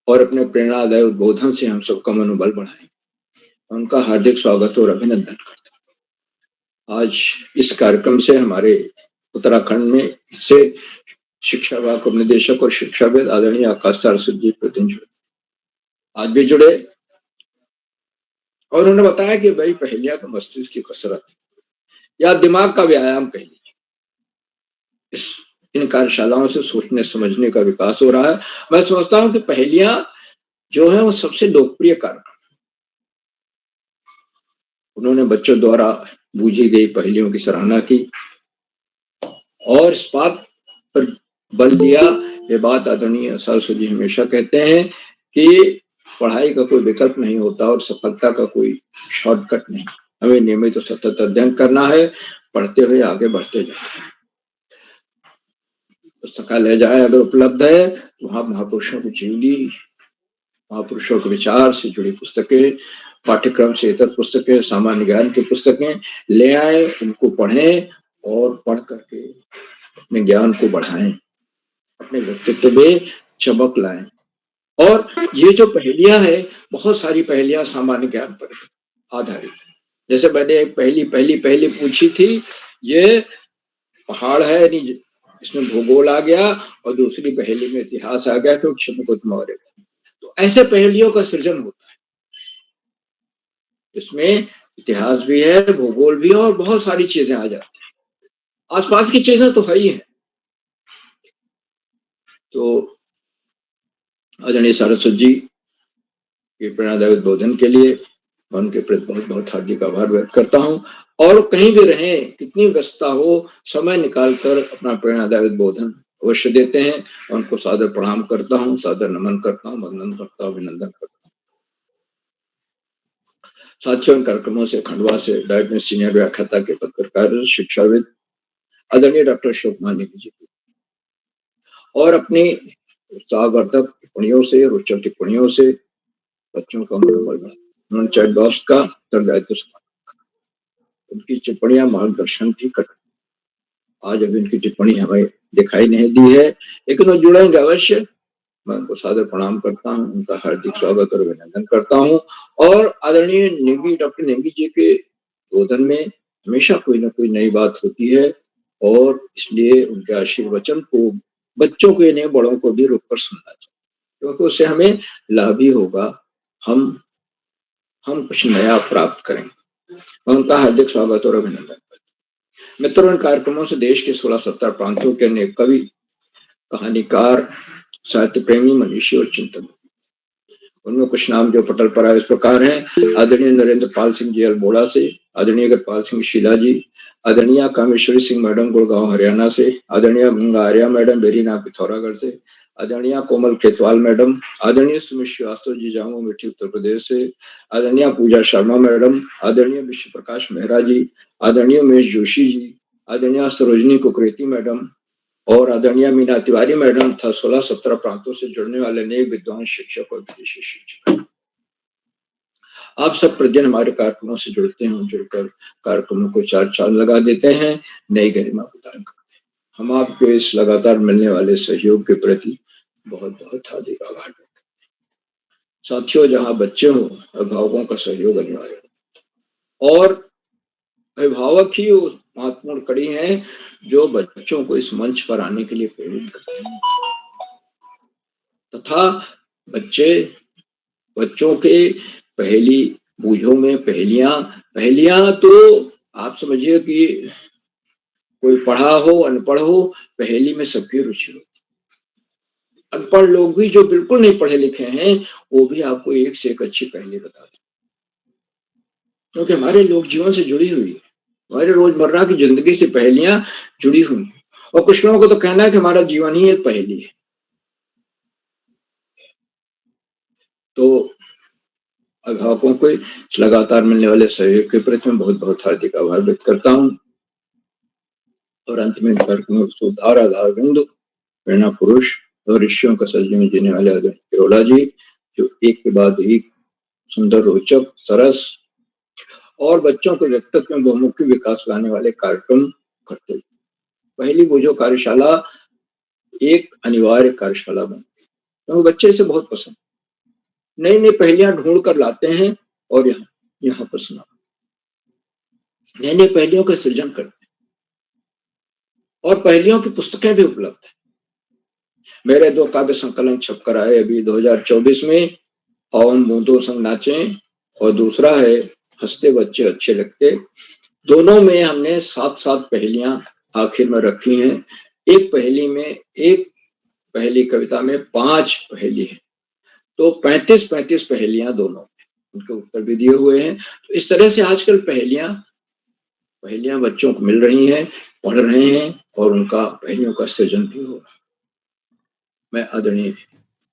और अपने प्रेरणादायक उद्बोधन से हम सबका मनोबल बढ़ाएं। उनका हार्दिक स्वागत और अभिनंदन करता हूँ। आज इस कार्यक्रम से हमारे उत्तराखंड में से शिक्षा विभाग के निदेशक और शिक्षाविद आदरणीय आकाश सारस्वत जी प्रतिदिन जुड़े, आज भी जुड़े, और उन्होंने बताया कि भाई पहेलियां तो मस्तिष्क की कसरत या दिमाग का व्यायाम कह लीजिए। इन कार्यशालाओं से सोचने समझने का विकास हो रहा है। मैं समझता हूं कि पहेलियां जो है वो सबसे लोकप्रिय कार्यक्रम। उन्होंने बच्चों द्वारा बूझी गई पहेलियों की सराहना की और इस बात पर बल दिया, ये बात आदरणीय सारस्वत जी हमेशा कहते हैं कि पढ़ाई का कोई विकल्प नहीं होता और सफलता का कोई शॉर्टकट नहीं। हमें नियमित और सतत अध्ययन करना है, पढ़ते हुए आगे बढ़ते जाना है। पुस्तकालय जाए अगर उपलब्ध है तो वहां महापुरुषों की जीवनी, महापुरुषों के विचार से जुड़ी पुस्तकें, पाठ्यक्रम से इतर पुस्तकें, सामान्य ज्ञान की पुस्तकें ले आए, उनको पढ़ें और पढ़ करके अपने ज्ञान को बढ़ाएं, अपने व्यक्तित्व में चमक लाएं। और ये जो पहेलियां है, बहुत सारी पहेलियां सामान्य ज्ञान पर आधारित है। जैसे मैंने एक पहली पूछी थी, ये पहाड़ है नहीं, इसमें भूगोल आ गया, और दूसरी पहेली में इतिहास आ गया क्योंकि चंद्रगुप्त मौर्य। तो ऐसे पहेलियों का सृजन होता है, इसमें इतिहास भी है, भूगोल भी है, और बहुत सारी चीजें आ जाती हैं। आसपास की चीजें तो है ही है। तो आदरणीय सारस्वत जी के प्रेरणादायक उद्बोधन के लिए मैं उनके प्रति बहुत बहुत हार्दिक आभार व्यक्त करता हूँ। और कहीं भी रहें, कितनी व्यस्तता हो, समय निकालकर अपना प्रेरणादायक उद्बोधन अवश्य देते हैं। उनको सादर प्रणाम करता हूँ, सादर नमन करता हूँ, वंदन करता हूँ, अभिनंदन करता हूँ। साथियों, इन कार्यक्रमों से खंडवा से डायट में सीनियर व्याख्याता के पत्रकार शिक्षाविद आदरणीय डॉक्टर अशोक मानिक जी और अपनी उत्साहवर्धक टिप्पणियों से, रोचक टिप्पणियों से बच्चों का मनोबल बढ़ा। उन्होंने चैट बॉक्स का उत्तरदायित्व संभाला, उनकी टिप्पणियां मार्गदर्शन भी कर। आज अभी उनकी टिप्पणी हमें दिखाई नहीं दी है, लेकिन वो जुड़ेंगे अवश्य। मैं उनको सादर प्रणाम करता हूँ, उनका हार्दिक स्वागत और अभिनंदन करता हूँ। और आदरणीय नेगी, डॉक्टर नेगी जी के बोधन में हमेशा कोई ना कोई नई बात होती है, और इसलिए उनके आशीर्वचन को बच्चों को नहीं, बड़ों को भी रुक कर सुनना चाहिए, क्योंकि उससे हमें लाभ ही होगा। हम कुछ नया प्राप्त करेंगे। मैं उनका हार्दिक स्वागत और अभिनंदन करता हूं। मित्रों, इन कार्यक्रमों से देश के 16-17 प्रांतों के अनेक कवि, कहानीकार, साहित्य प्रेमी, मनीषी और चिंतक, उनमें कुछ नाम जो पटल पर आए इस प्रकार हैं। आदरणीय नरेंद्र पाल सिंह जी अल्मोड़ा से, आदरणीय अगरपाल सिंह शीला जी, आदरणीय कामेश्वरी सिंह मैडम गुड़गांव हरियाणा से, आदरणीय गंगा आर्या मैडम बेरीना पिथौरागढ़ से, आदरणीय कोमल खेतवाल मैडम, आदरणीय सुमित श्रीवास्तव जी जामो मिट्टी उत्तर प्रदेश से, आदरणीय पूजा शर्मा मैडम, आदरणीय विश्व प्रकाश मेहरा जी, आदरणीय उमेश जोशी जी, आदरणीय सरोजनी कुकरेती मैडम और आदरणीय मीना तिवारी मैडम तथा 16-17 प्रांतों से जुड़ने वाले अनेक विद्वान शिक्षक और विदेशी शिक्षक, आप सब प्रतिदिन हमारे कार्यक्रमों से जुड़ते हैं, जुड़कर कार्यक्रमों को चार चांद लगा देते हैं, नई गरिमा प्रदान करते हैं। हम आपके इस लगातार मिलने वाले सहयोग के प्रति बहुत बहुत हार्दिक आभार व्यक्त करते हैं। साथियों, जहां बच्चे हो, अभिभावकों का सहयोग अनिवार्य है, और अभिभावक ही उस महत्वपूर्ण कड़ी है जो बच्चों को इस मंच पर आने के लिए प्रेरित करते हैं, तथा बच्चों के पहेली बूझों में पहेलियां तो आप समझिए कि कोई पढ़ा हो अनपढ़ हो, पहेली में सबकी रुचि हो। अनपढ़ लोग भी जो बिल्कुल नहीं पढ़े लिखे हैं, वो भी आपको एक से एक अच्छी पहेली बताते, क्योंकि हमारे लोक जीवन से जुड़ी हुई है, हमारे रोजमर्रा की जिंदगी से पहेलियां जुड़ी हुई हैं। और कुछ लोगों को तो कहना है कि हमारा जीवन ही एक पहेली है। तो अभिभावकों को लगातार मिलने वाले सहयोग के प्रति मैं बहुत बहुत हार्दिक आभार व्यक्त करता हूँ। और अंत में कार्यक्रम सुधार आधार बिंदु, प्रेरणा पुरुष और ऋषियों का सजने में जीने वाले आदरणीय किरोला जी, जो एक के बाद एक सुंदर, रोचक, सरस और बच्चों के व्यक्तित्व में बहुमुखी विकास लाने वाले कार्यक्रम करते हैं। पहली बूझो कार्यशाला एक अनिवार्य कार्यशाला बन गई, तो बच्चे इसे बहुत पसंद, नई नई पहेलियां ढूंढ कर लाते हैं और यहाँ पर सुना, नई नई पहेलियों का सृजन करते हैं और पहेलियों की पुस्तकें भी उपलब्ध है। मेरे 2 काव्य संकलन छप कर आए अभी 2024 में, पवन बूंदों संग नाचे और दूसरा है हंसते बच्चे अच्छे लगते। दोनों में हमने 7-7 पहेलियां आखिर में रखी हैं। एक पहेली कविता में 5 पहेली है, तो 35-35 पहेलियां दोनों में, उनके उत्तर भी दिए हुए हैं। तो इस तरह से आजकल पहेलियां बच्चों को मिल रही हैं, पढ़ रहे हैं और उनका पहेलियों का सृजन भी हो रहा है। मैं आदरणीय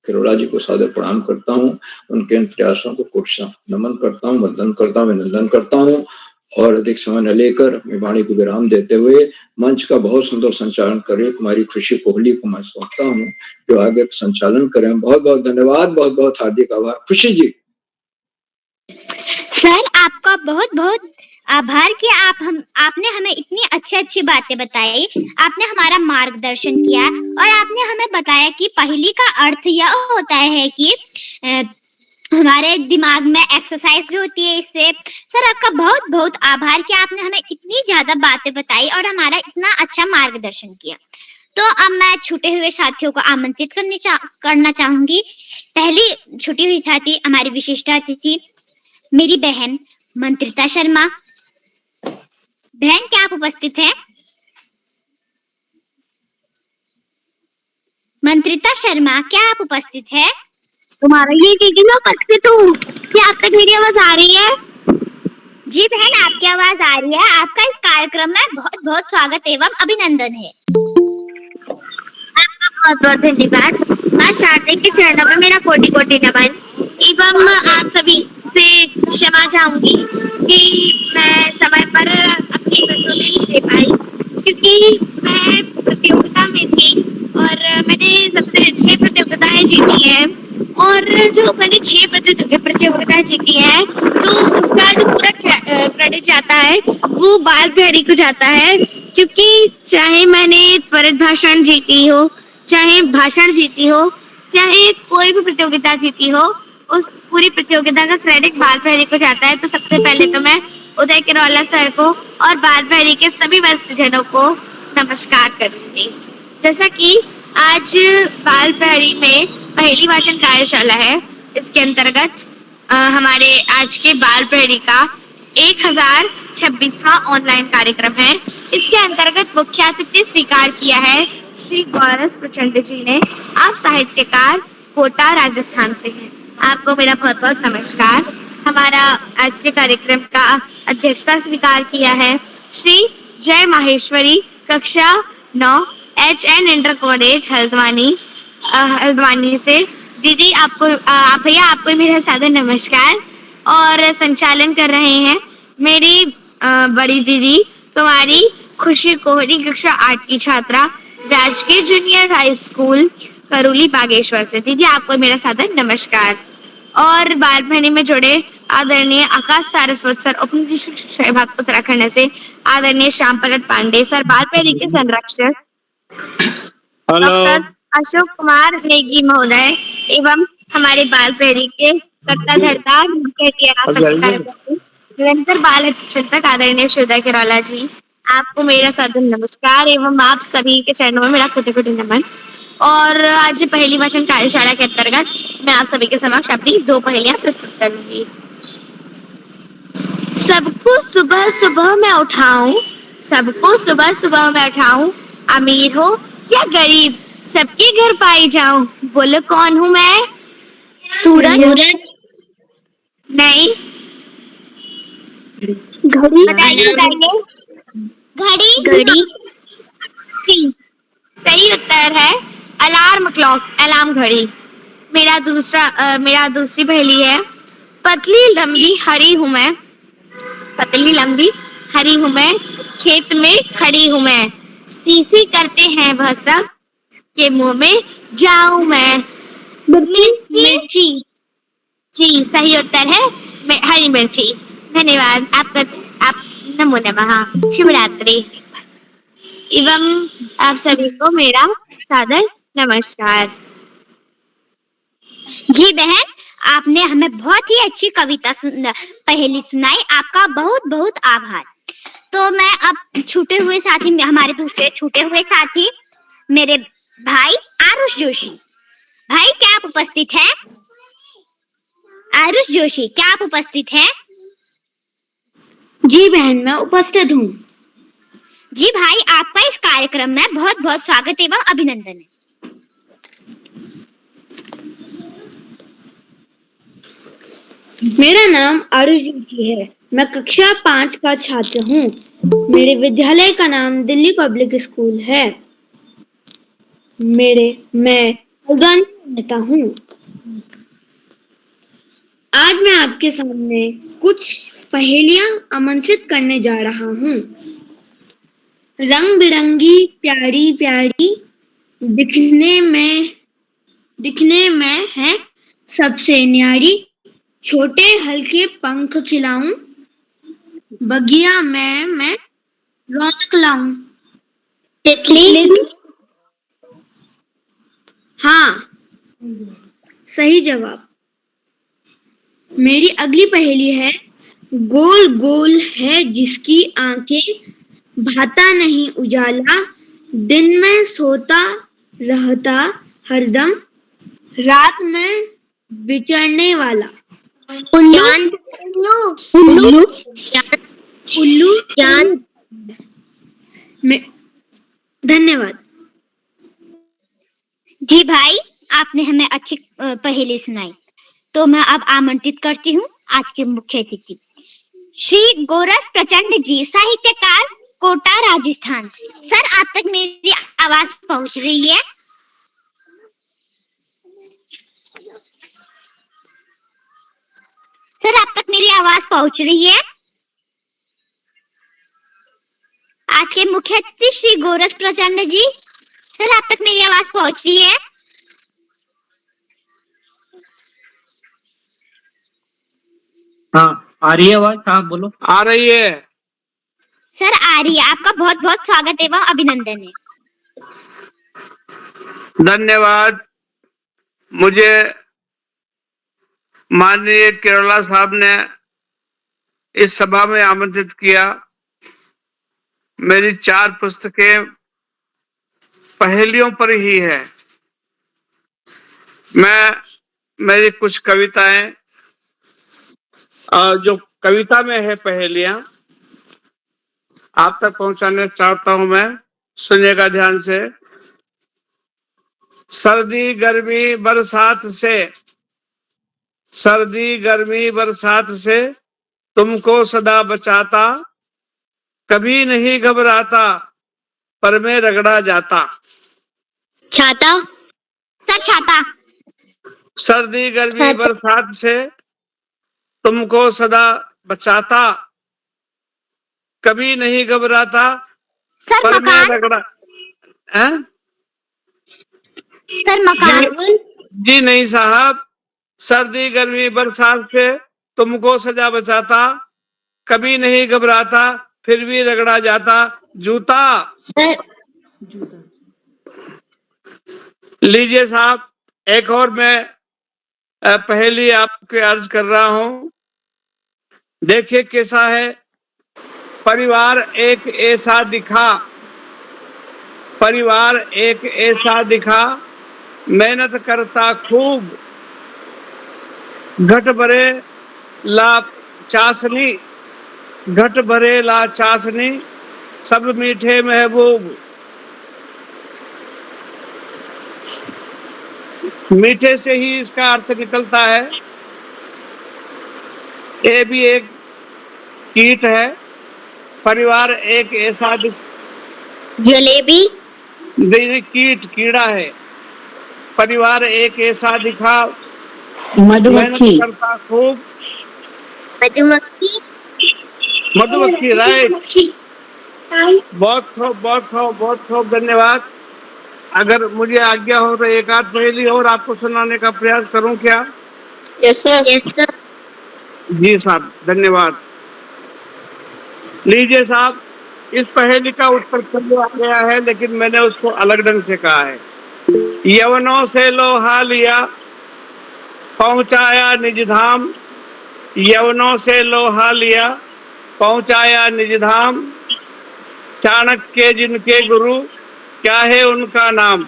किरोड़ा जी को सादर प्रणाम करता हूँ, उनके इन प्रयासों को कोटि नमन करता हूँ, वंदन करता हूँ, अभिनंदन करता हूँ और अधिक समय न लेकर अपनी वाणी को विराम देते हुए मंच का बहुत सुंदर संचालन करे कुमारी खुशी कोहली को मैं सौंपता हूँ, जो आगे संचालन करें। बहुत बहुत धन्यवाद, बहुत बहुत हार्दिक आभार। खुशी जी। सर आपका बहुत बहुत आभार कि आपने हमें इतनी अच्छी बातें बताई, आपने हमारा मार्गदर्शन किया और आपने हमें बताया कि पहेली का अर्थ यह होता है कि हमारे दिमाग में एक्सरसाइज भी होती है इससे। सर आपका बहुत बहुत आभार कि आपने हमें इतनी ज्यादा बातें बताई और हमारा इतना अच्छा मार्गदर्शन किया। तो अब मैं छूटे हुए साथियों को आमंत्रित करना चाहूंगी। पहली छुटी हुई साथी हमारी विशिष्ट अतिथि मेरी बहन मंत्रिता शर्मा। बहन क्या आप उपस्थित हैं? मंत्रिता शर्मा क्या आप उपस्थित है? तुम्हारा ये दीदी मैं उपस्थित हूँ। क्या आप तक मेरी आवाज आ रही है? जी बहन आपकी आवाज आ रही है। आपका इस कार्यक्रम में बहुत बहुत स्वागत एवं अभिनंदन है। बहुत बहुत धन्यवाद। माँ शारदा के चरणों में मेरा कोटि कोटि नमन एवं आप सभी से क्षमा चाहूंगी कि मैं समय पर अपनी बसों में नहीं दे पाई, क्योंकि मैं प्रतियोगिता में थी और मैंने सबसे अच्छी प्रतियोगिताएं जीती हैं और जो मैंने 6 प्रतियोगिताएं जीती हैं तो उसका जो पूरा क्रेडिट जाता है वो बाल बिहारी को जाता है, क्योंकि चाहे मैंने त्वरित भाषण जीती हो, चाहे भाषण जीती हो, चाहे कोई भी प्रतियोगिता जीती हो, उस पूरी प्रतियोगिता का क्रेडिट बाल बिहारी को जाता है। तो सबसे पहले तो मैं उदय किरौला सर को और बाल बिहारी के सभी वरिष्ठजनों को नमस्कार करूंगी। जैसा कि आज बाल बिहारी में पहेली वाचन कार्यशाला है, इसके अंतर्गत हमारे आज के बाल बिहारी का 1026वां ऑनलाइन कार्यक्रम है। इसके अंतर्गत मुख्य अतिथि स्वीकार किया है श्री गौरव प्रचंड जी ने। आप साहित्यकार कोटा राजस्थान से हैं। आपको मेरा बहुत बहुत नमस्कार। हमारा आज के कार्यक्रम का अध्यक्षता स्वीकार किया है श्री जय माहेश्वरी कक्षा 9 HN इंटर कॉलेज हल्द्वानी से। दीदी आपको भैया आपको मेरा सादर नमस्कार। और संचालन कर रहे हैं मेरी बड़ी दीदी कुमारी खुशी कोहली कक्षा 8 की छात्रा राजकीय junior high school Karoli Bageshwar से। दीदी आपको मेरा सादर नमस्कार। और बाल बिहारी में जुड़े आदरणीय आकाश सारस्वत सर उप निदेशक शिक्षा विभाग उत्तराखंड से, आदरणीय श्याम पलट पांडे सर बाल बिहारी के संरक्षक, डॉक्टर अशोक कुमार नेगी महोदय एवं हमारे बाल बिहारी के कर्ता धर्ता निरंतर बाल चिंतक आदरणीय श्रीदा किरौला जी। आपको मेरा सादर नमस्कार एवं आप सभी के चरणों में मेरा कोटि कोटि नमन। और आज पहेली वाचन कार्यशाला के अंतर्गत मैं आप सभी के समक्ष अपनी 2 पहेलियां प्रस्तुत करूंगी। सबको सुबह सुबह मैं उठाऊं, सबको सुबह सुबह मैं उठाऊं, अमीर हो या गरीब सबके घर पाई जाऊं, बोलो कौन हूं मैं? सूरज? नहीं। घड़ी? बताइए। घड़ी? जी सही उत्तर है अलार्म क्लॉक, अलार्म घड़ी। मेरा दूसरी पहेली है पतली लंबी हरी हूं मैं, पतली लंबी हरी हूं मैं, खेत में खड़ी हूं मैं, सीसी करते हैं वह सब के मुंह में जाऊं मैं। मिर्ची? जी सही उत्तर है हरी मिर्ची। धन्यवाद आप नमो नमः। शुभ रात्रि एवं आप सभी को मेरा सादर नमस्कार। जी बहन आपने हमें बहुत ही अच्छी कविता पहेली सुनाई। आपका बहुत बहुत आभार। तो मैं अब छूटे हुए साथी, हमारे दूसरे छूटे हुए साथी मेरे भाई आरुष जोशी। भाई क्या आप उपस्थित हैं? आरुष जोशी, क्या आप उपस्थित हैं? जी बहन, मैं उपस्थित हूँ। जी भाई, आपका इस कार्यक्रम में बहुत बहुत स्वागत एवं अभिनंदन है। मेरा नाम आरुष जोशी है। मैं कक्षा 5 का छात्र हूँ। मेरे विद्यालय का नाम दिल्ली पब्लिक स्कूल है। मैं हल्द्वानी में रहता हूँ। आज मैं आपके सामने कुछ पहेलियां आमंत्रित करने जा रहा हूँ। रंग बिरंगी प्यारी प्यारी दिखने में है सबसे न्यारी, छोटे हल्के पंख खिलाऊं, बगिया में मैं रौनक लाऊं। तितली? हाँ, सही जवाब। मेरी अगली पहेली है, गोल गोल है जिसकी आंखें, भाता नहीं उजाला, दिन में सोता रहता हरदम, रात में विचरने वाला। उल्लू चांद। धन्यवाद। जी भाई, आपने हमें अच्छी पहेली सुनाई। तो मैं अब आमंत्रित करती हूँ आज के मुख्य अतिथि श्री गोरस प्रचंड जी, साहित्यकार, कोटा, राजस्थान। सर, आप तक मेरी आवाज पहुंच रही है? सर, आप तक मेरी आवाज पहुंच रही है? आज के मुख्य अतिथि श्री गोरस प्रचंड जी, सर आप तक मेरी आवाज पहुंच रही है? हाँ, आ रही है आवाज? हाँ बोलो। आ रही है सर आ रही है। आपका बहुत बहुत स्वागत एवं अभिनंदन है। धन्यवाद। मुझे माननीय केरला साहब ने इस सभा में आमंत्रित किया। मेरी 4 पुस्तकें पहेलियों पर ही है। मेरी कुछ कविताएं और जो कविता में है पहेलियां आप तक पहुंचाने चाहता हूं मैं। सुनिएगा ध्यान से। सर्दी गर्मी बरसात से तुमको सदा बचाता, कभी नहीं घबराता, पर में रगड़ा जाता। छाता? सर छाता। सर्दी गर्मी बरसात से तुमको सदा बचाता, कभी नहीं घबराता, सर पर में मकान? रगड़ा। हैं? सर मकान? जी नहीं साहब। सर्दी गर्मी बरसात से तुमको सजा बचाता, कभी नहीं घबराता, फिर भी रगड़ा जाता। जूता। लीजिए साहब, एक और मैं पहेली आपके अर्ज कर रहा हूं। देखिए कैसा है। परिवार एक ऐसा दिखा, मेहनत करता खूब, घट भरे ला चाशनी, सब मीठे महबूब। मीठे से ही इसका अर्थ निकलता है। ये भी एक कीट है। परिवार एक ऐसा जलेबी? कीड़ा है। परिवार एक ऐसा दिखा, मधुमक्खी। करता खूब। मधुमक्खी, राइट। बहुत खूब धन्यवाद। अगर मुझे आज्ञा हो तो एक आध पहेली और आपको सुनाने का प्रयास करूं क्या? Yes sir. जी साहब, धन्यवाद। लीजिए साहब, इस पहेली का उत्तर पहले आ गया है, लेकिन मैंने उसको अलग ढंग से कहा है। यवनों से लोहा लिया, पहुंचाया निज धाम, यवनों से लोहा लिया, पहुंचाया निज धाम। चाणक्य जिनके गुरु, क्या है उनका नाम?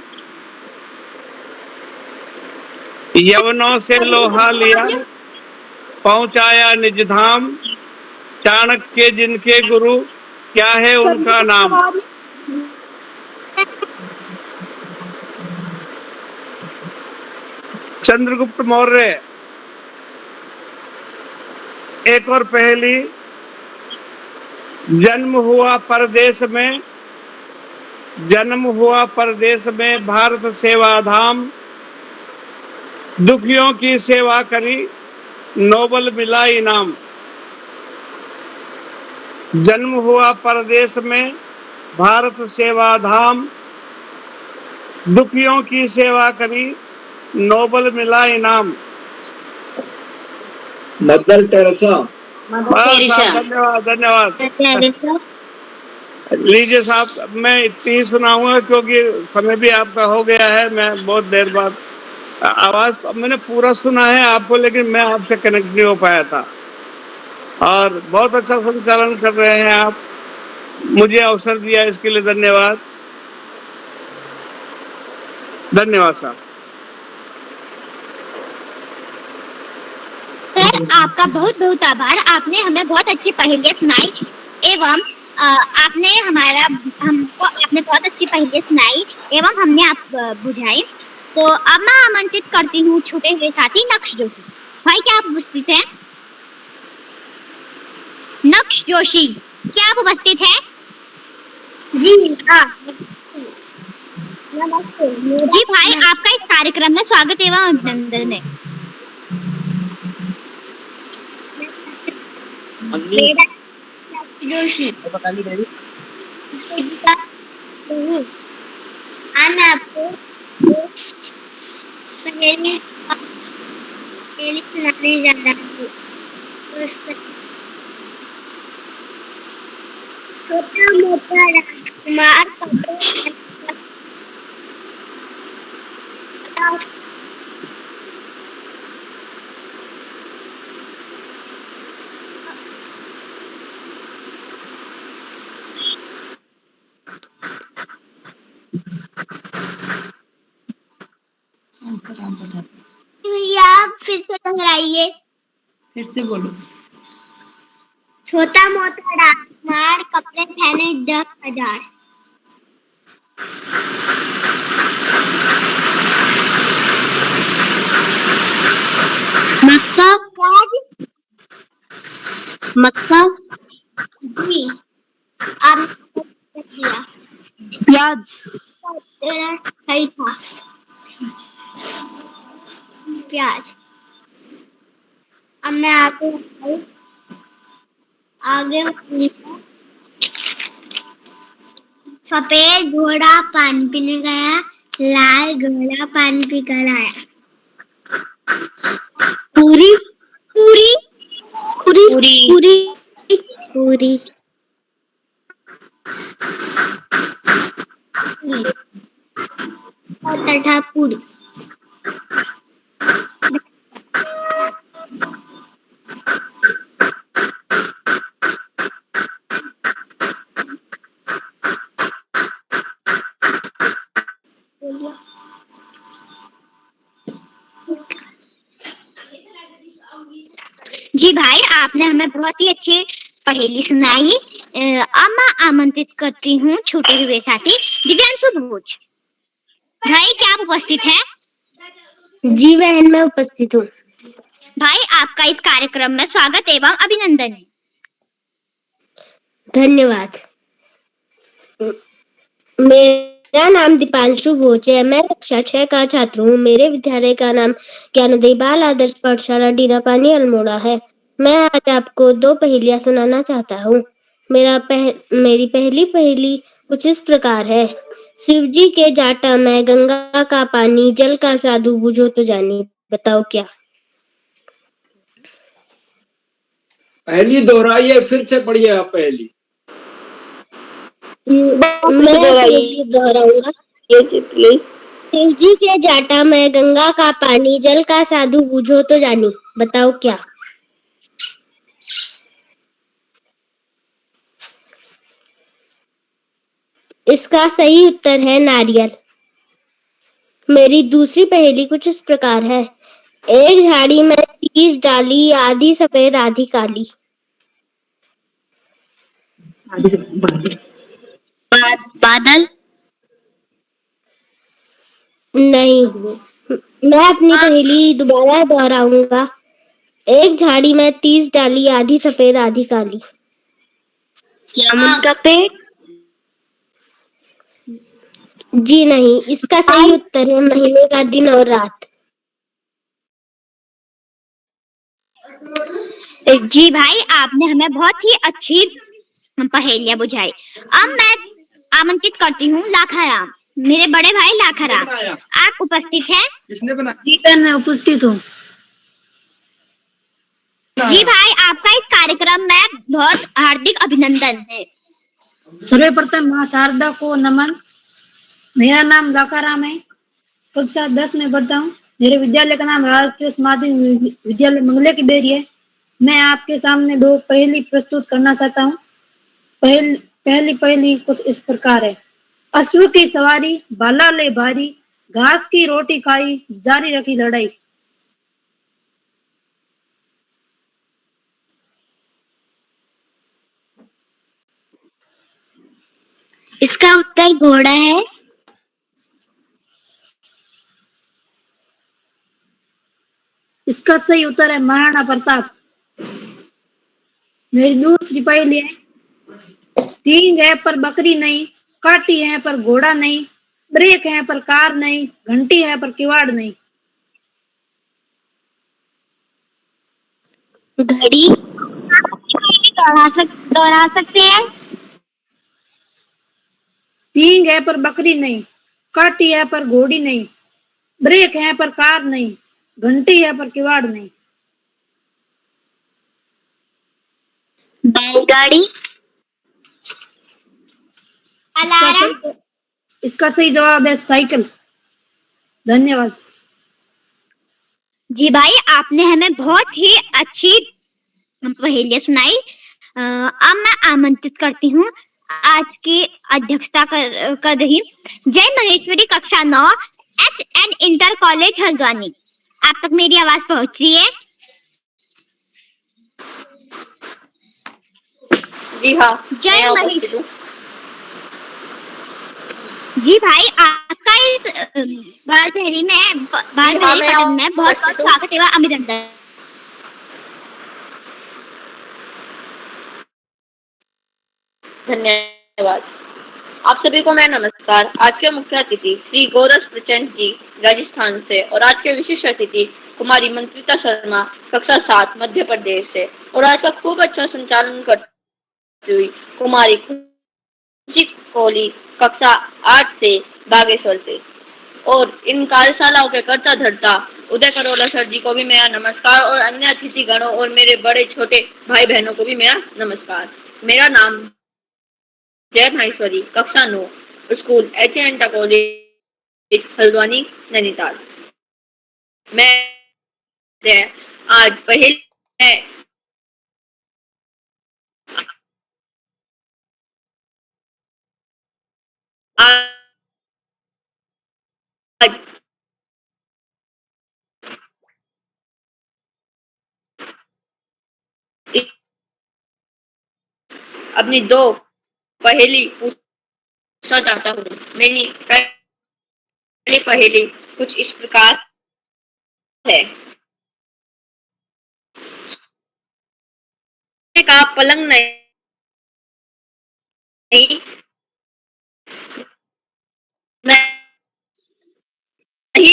यवनों से लोहा लिया, पहुंचाया निज धाम। चाणक्य जिनके गुरु, क्या है उनका नाम? चंद्रगुप्त मौर्य। एक और पहेली, जन्म हुआ परदेश में, जन्म हुआ परदेश में भारत सेवा धाम। दुखियों की सेवा करी, नोबल मिला इनाम। जन्म हुआ परदेश में भारत सेवा धाम। दुखियों की सेवा करी, नोबल मिला इनाम। Mother Teresa. बस साहब, धन्यवाद धन्यवाद। लीजिए साहब, मैं इतनी ही सुनाऊंगा क्योंकि समय भी आपका हो गया है। मैं बहुत देर बाद आवाज मैंने पूरा सुना है आपको, लेकिन मैं आपसे कनेक्ट नहीं हो पाया था। और बहुत अच्छा संचालन कर रहे हैं आप, मुझे अवसर दिया इसके लिए धन्यवाद। धन्यवाद साहब। सर, आपका बहुत बहुत आभार। आपने हमें बहुत अच्छी पहेलियां सुनाई एवं आपने बहुत अच्छी पहेलियां सुनाई एवं हमने आप बुझाई। तो अब मैं आमंत्रित करती हूँ छूटे हुए साथी नक्श जोशी। भाई, क्या आप उपस्थित हैं? नक्श जोशी, क्या आप उपस्थित हैं? जी हाँ। जी भाई, आपका इस कार्यक्रम में स्वागत एवं अभिनंदन है। जोशी, मैं आपको पहेली सुनाने जा रहा हूँ। छोटा मोटा राजकुमार भैया, फिर से दोहराइए। फिर से बोलो। छोटा मोटा राजकुमार, कपड़े पहने 10,000। मक्का। मक्का। जी, आपने दिया। प्याज। सही था, प्याज। अब मैं आगे सफेद घोड़ा पानी पीने गया, लाल घोड़ा पानी पी कर आया। पूरी। पूरी। पूरी। पूरी। पूरी। तथा पूरी। जी भाई, आपने हमें बहुत ही अच्छी पहेली सुनाई। अब मैं आमंत्रित करती हूँ छोटे हुए साथी दिव्यांशु भोज। भाई, क्या आप उपस्थित हैं? जी बहन, मैं उपस्थित हूँ। भाई, आपका इस कार्यक्रम में स्वागत एवं अभिनंदन है। धन्यवाद। मेरा नाम दीपांशु भोज है। मैं कक्षा 6 का छात्र हूँ। मेरे विद्यालय का नाम ज्ञानोदय बाल आदर्श पाठशाला डीनापानी अल्मोड़ा है। मैं आज आपको 2 पहेलियां सुनाना चाहता हूँ। मेरी पहली पहेली कुछ इस प्रकार है। शिवजी के जाटा में गंगा का पानी, जल का साधु बुझो तो जानी। बताओ क्या? पहली दोहराइए, फिर से पढ़िए आप पहली। मैं दोहराऊंगा प्लीज। शिव जी के जाटा में गंगा का पानी, जल का साधु बूझो तो जानी। बताओ क्या? इसका सही उत्तर है नारियल। मेरी दूसरी पहेली कुछ इस प्रकार है। एक झाड़ी में 30 डाली, आधी सफेद आधी काली। बादल। नहीं, मैं अपनी पहेली दोबारा दोहराऊंगा। एक झाड़ी में 30 डाली, आधी सफेद आधी काली। जामुन का पेड़। जी नहीं, इसका सही उत्तर है महीने का दिन और रात। जी भाई, आपने हमें बहुत ही अच्छी पहेलियां बुझाई। अब मैं आमंत्रित करती हूँ लाखाराम, मेरे बड़े भाई लाखाराम, आप उपस्थित हैं? जी मैं उपस्थित हूँ। जी भाई, आपका इस कार्यक्रम में बहुत हार्दिक अभिनंदन है। सर्वप्रथम माँ शारदा को नमन। मेरा नाम लाकाराम है, कक्षा 10 में पढ़ता हूँ। मेरे विद्यालय का नाम राष्ट्रीय माध्यमिक विद्यालय मंगले की बेरी है। मैं आपके सामने दो पहेली प्रस्तुत करना चाहता हूँ। पहली कुछ इस प्रकार है। अश्व की सवारी, भाला ले भारी, घास की रोटी खाई, जारी रखी लड़ाई। इसका उत्तर घोड़ा है। इसका सही उत्तर है महाराणा प्रताप। मेरी दूसरी पहेली है। सींग है पर बकरी नहीं, काटी है पर घोड़ा नहीं, ब्रेक है पर कार नहीं, घंटी है पर किवाड़ नहीं। घड़ी। दोहरा सकते हैं? सींग है पर बकरी नहीं, काटी है पर घोड़ी नहीं, ब्रेक है पर कार नहीं, घंटी है पर किवाड़ नहीं। बैलगाड़ी। अलार्म। इसका सही जवाब है साइकिल। धन्यवाद। जी भाई, आपने हमें बहुत ही अच्छी पहेलियां सुनाई। अब मैं आमंत्रित करती हूँ आज की अध्यक्षता कर रही जय महेश्वरी कक्षा 9 HN इंटर कॉलेज हल्द्वानी। आप तक मेरी आवाज पहुंच रही है? जी हाँ, जय मैं महेश। उपस्थित हूँ। जी भाई, आपका इस बाल पहेली में पठन में बहुत बहुत उपस्थित हूँ। स्वागत एवं अभिनंदन। धन्यवाद। आप सभी को मैं नमस्कार। आज के मुख्य अतिथि श्री गौरव प्रचंड जी राजस्थान से और आज के विशिष्ट अतिथि कुमारी मंत्रिता शर्मा कक्षा 7 मध्य प्रदेश से और आज का खूब अच्छा संचालन करती हुई कुमारी कोहली कक्षा 8 से बागेश्वर से और इन कार्यशालाओं के कर्ता धर्ता उदय करोला सर जी को भी मेरा नमस्कार और अन्य अतिथि गणों और मेरे बड़े छोटे भाई बहनों को भी मेरा नमस्कार। मेरा नाम जय महेश्वरी कक्षा 9 school HN college Haldwani Nainital. मैं आज पहले आज अपनी दो पहेली पूछना चाहता हूँ। मेरी पहली पहेली कुछ इस प्रकार है। का पलंग नहीं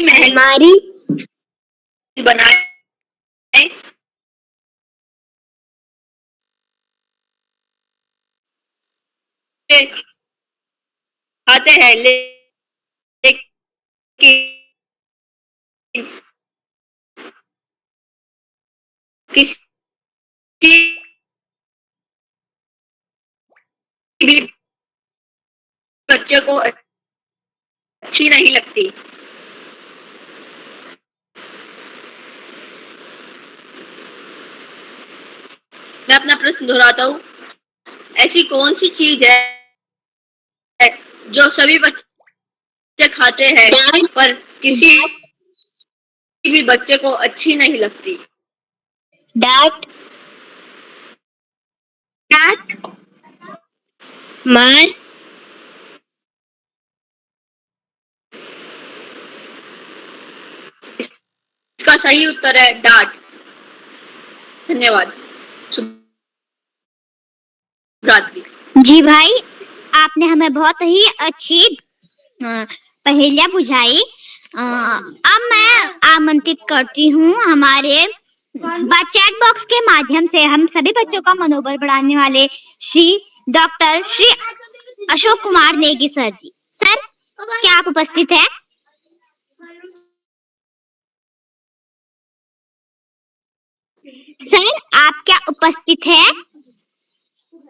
महल अलमारी। बनाए आते हैं लेकिन किसी भी बच्चे को अच्छी नहीं लगती। मैं अपना प्रश्न दोहराता हूँ। ऐसी कौन सी चीज है जो सभी बच्चे खाते हैं पर किसी भी बच्चे को अच्छी नहीं लगती? डांट, मार, इसका सही उत्तर है डांट। धन्यवाद। शुभ रात्रि। जी भाई, आपने हमें बहुत ही अच्छी पहेलियां बुझाई। अब मैं आमंत्रित करती हूँ हमारे चैट बॉक्स के माध्यम से हम सभी बच्चों का मनोबल बढ़ाने वाले डॉक्टर श्री अशोक कुमार नेगी सर जी। सर, क्या आप उपस्थित हैं? सर, आप क्या उपस्थित हैं?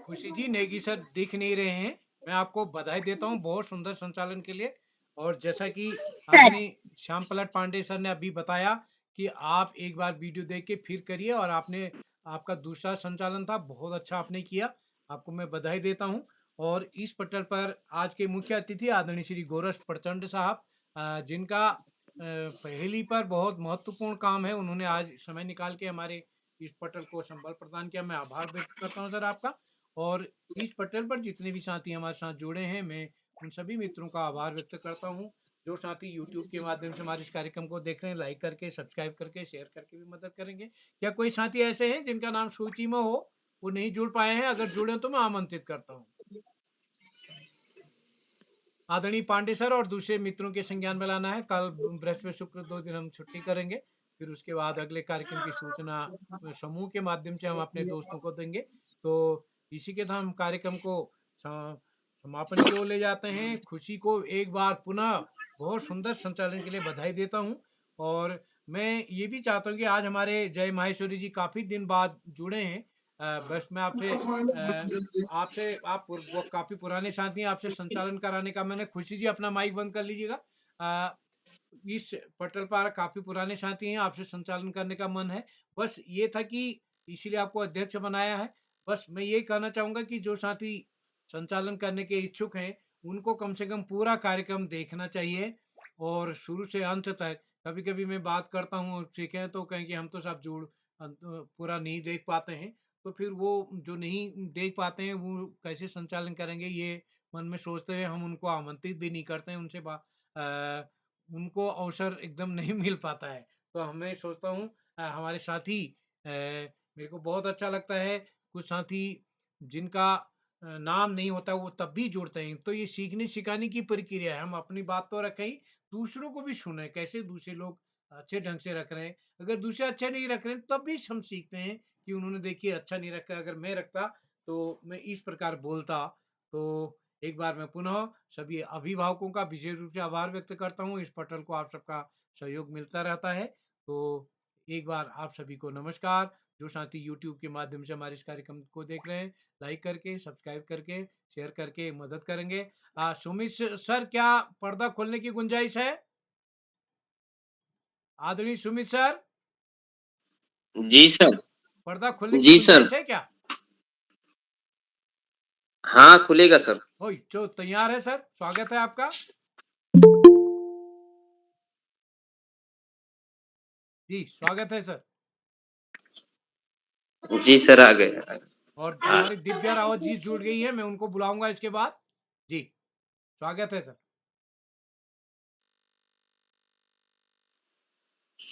खुशी जी, नेगी सर दिख नहीं रहे हैं। मैं आपको बधाई देता हूँ बहुत सुंदर संचालन के लिए। और जैसा कि आदरणीय श्याम पलट पांडे सर ने अभी बताया कि आप एक बार वीडियो देख के फिर करिए, और आपका दूसरा संचालन था, बहुत अच्छा आपने किया। आपको मैं बधाई देता हूँ। और इस पटल पर आज के मुख्य अतिथि आदरणीय श्री गोरस प्रचंड साहब, जिनका पहेली पर बहुत महत्वपूर्ण काम है। उन्होंने आज समय निकाल के हमारे इस पटल को संबल प्रदान किया। मैं आभार व्यक्त करता हूँ सर आपका। और इस पटल पर जितने भी साथी हमारे साथ जुड़े हैं, मैं उन सभी मित्रों का आभार व्यक्त करता हूँ। जो साथी यूट्यूब के माध्यम से हमारे इस कार्यक्रम को देख रहे हैं, लाइक करके, सब्सक्राइब करके, शेयर करके भी मदद करेंगे। क्या कोई साथी ऐसे हैं जिनका नाम सूची में हो, वो नहीं जुड़ पाए हैं? अगर जुड़े तो मैं आमंत्रित करता हूँ। आदरणीय पांडे सर और दूसरे मित्रों के संज्ञान में लाना है। कल बृहस्पति शुक्र 2 दिन हम छुट्टी करेंगे। फिर उसके बाद अगले कार्यक्रम की सूचना समूह के माध्यम से हम अपने दोस्तों को देंगे। तो इसी के साथ हम कार्यक्रम को समापन की ओर ले जाते हैं। खुशी को एक बार पुनः बहुत सुंदर संचालन के लिए बधाई देता हूँ। और मैं ये भी चाहता हूँ कि आज हमारे जय माहेश्वरी जी काफी दिन बाद जुड़े हैं। बस मैं आप वो काफी पुराने साथी हैं, आपसे संचालन कराने का मैंने। खुशी जी, अपना माइक बंद कर लीजिएगा। इस पटल पर काफी पुराने साथी हैं, आपसे संचालन करने का मन है। बस ये था कि इसीलिए आपको अध्यक्ष बनाया है। बस मैं यही कहना चाहूंगा कि जो साथी संचालन करने के इच्छुक हैं, उनको कम से कम पूरा कार्यक्रम देखना चाहिए और शुरू से अंत तक। कभी कभी मैं बात करता हूँ, सीखें तो कहें कि हम तो सब पूरा नहीं देख पाते हैं। तो फिर वो जो नहीं देख पाते हैं, वो कैसे संचालन करेंगे, ये मन में सोचते हुए हम उनको आमंत्रित भी नहीं करते हैं। उनको अवसर एकदम नहीं मिल पाता है। तो हमें सोचता हूँ हमारे साथी, मेरे को बहुत अच्छा लगता है कुछ साथी जिनका नाम नहीं होता, वो तब भी जुड़ते हैं। तो ये सीखने सिखाने की प्रक्रिया है। हम अपनी बात तो रखें ही, दूसरों को भी सुने, कैसे दूसरे लोग अच्छे ढंग से रख रहे हैं। अगर दूसरे अच्छे नहीं रख रहे हैं, तब भी हम सीखते हैं कि उन्होंने देखिए अच्छा नहीं रखा। अगर मैं रखता तो मैं इस प्रकार बोलता। तो एक बार मैं पुनः सभी अभिभावकों का विशेष रूप से आभार व्यक्त करता हूँ। इस पटल को आप सबका सहयोग मिलता रहता है। तो एक बार आप सभी को नमस्कार। जो साथी यूट्यूब के माध्यम से हमारे इस कार्यक्रम को देख रहे हैं, लाइक करके, सब्सक्राइब करके, शेयर करके मदद करेंगे। सुमित सर, क्या पर्दा खोलने की गुंजाइश है? आदरणीय सुमित सर, जी सर। पर्दा खोलने की जी सर। गुंजाइश है क्या? हाँ, खुलेगा सर। जो तैयार है सर, स्वागत है आपका। जी, स्वागत है सर। जी सर, आ गए। और हमारी दिव्या रावत जी जुड़ गई है, मैं उनको बुलाऊंगा इसके बाद। जी, स्वागत है सर।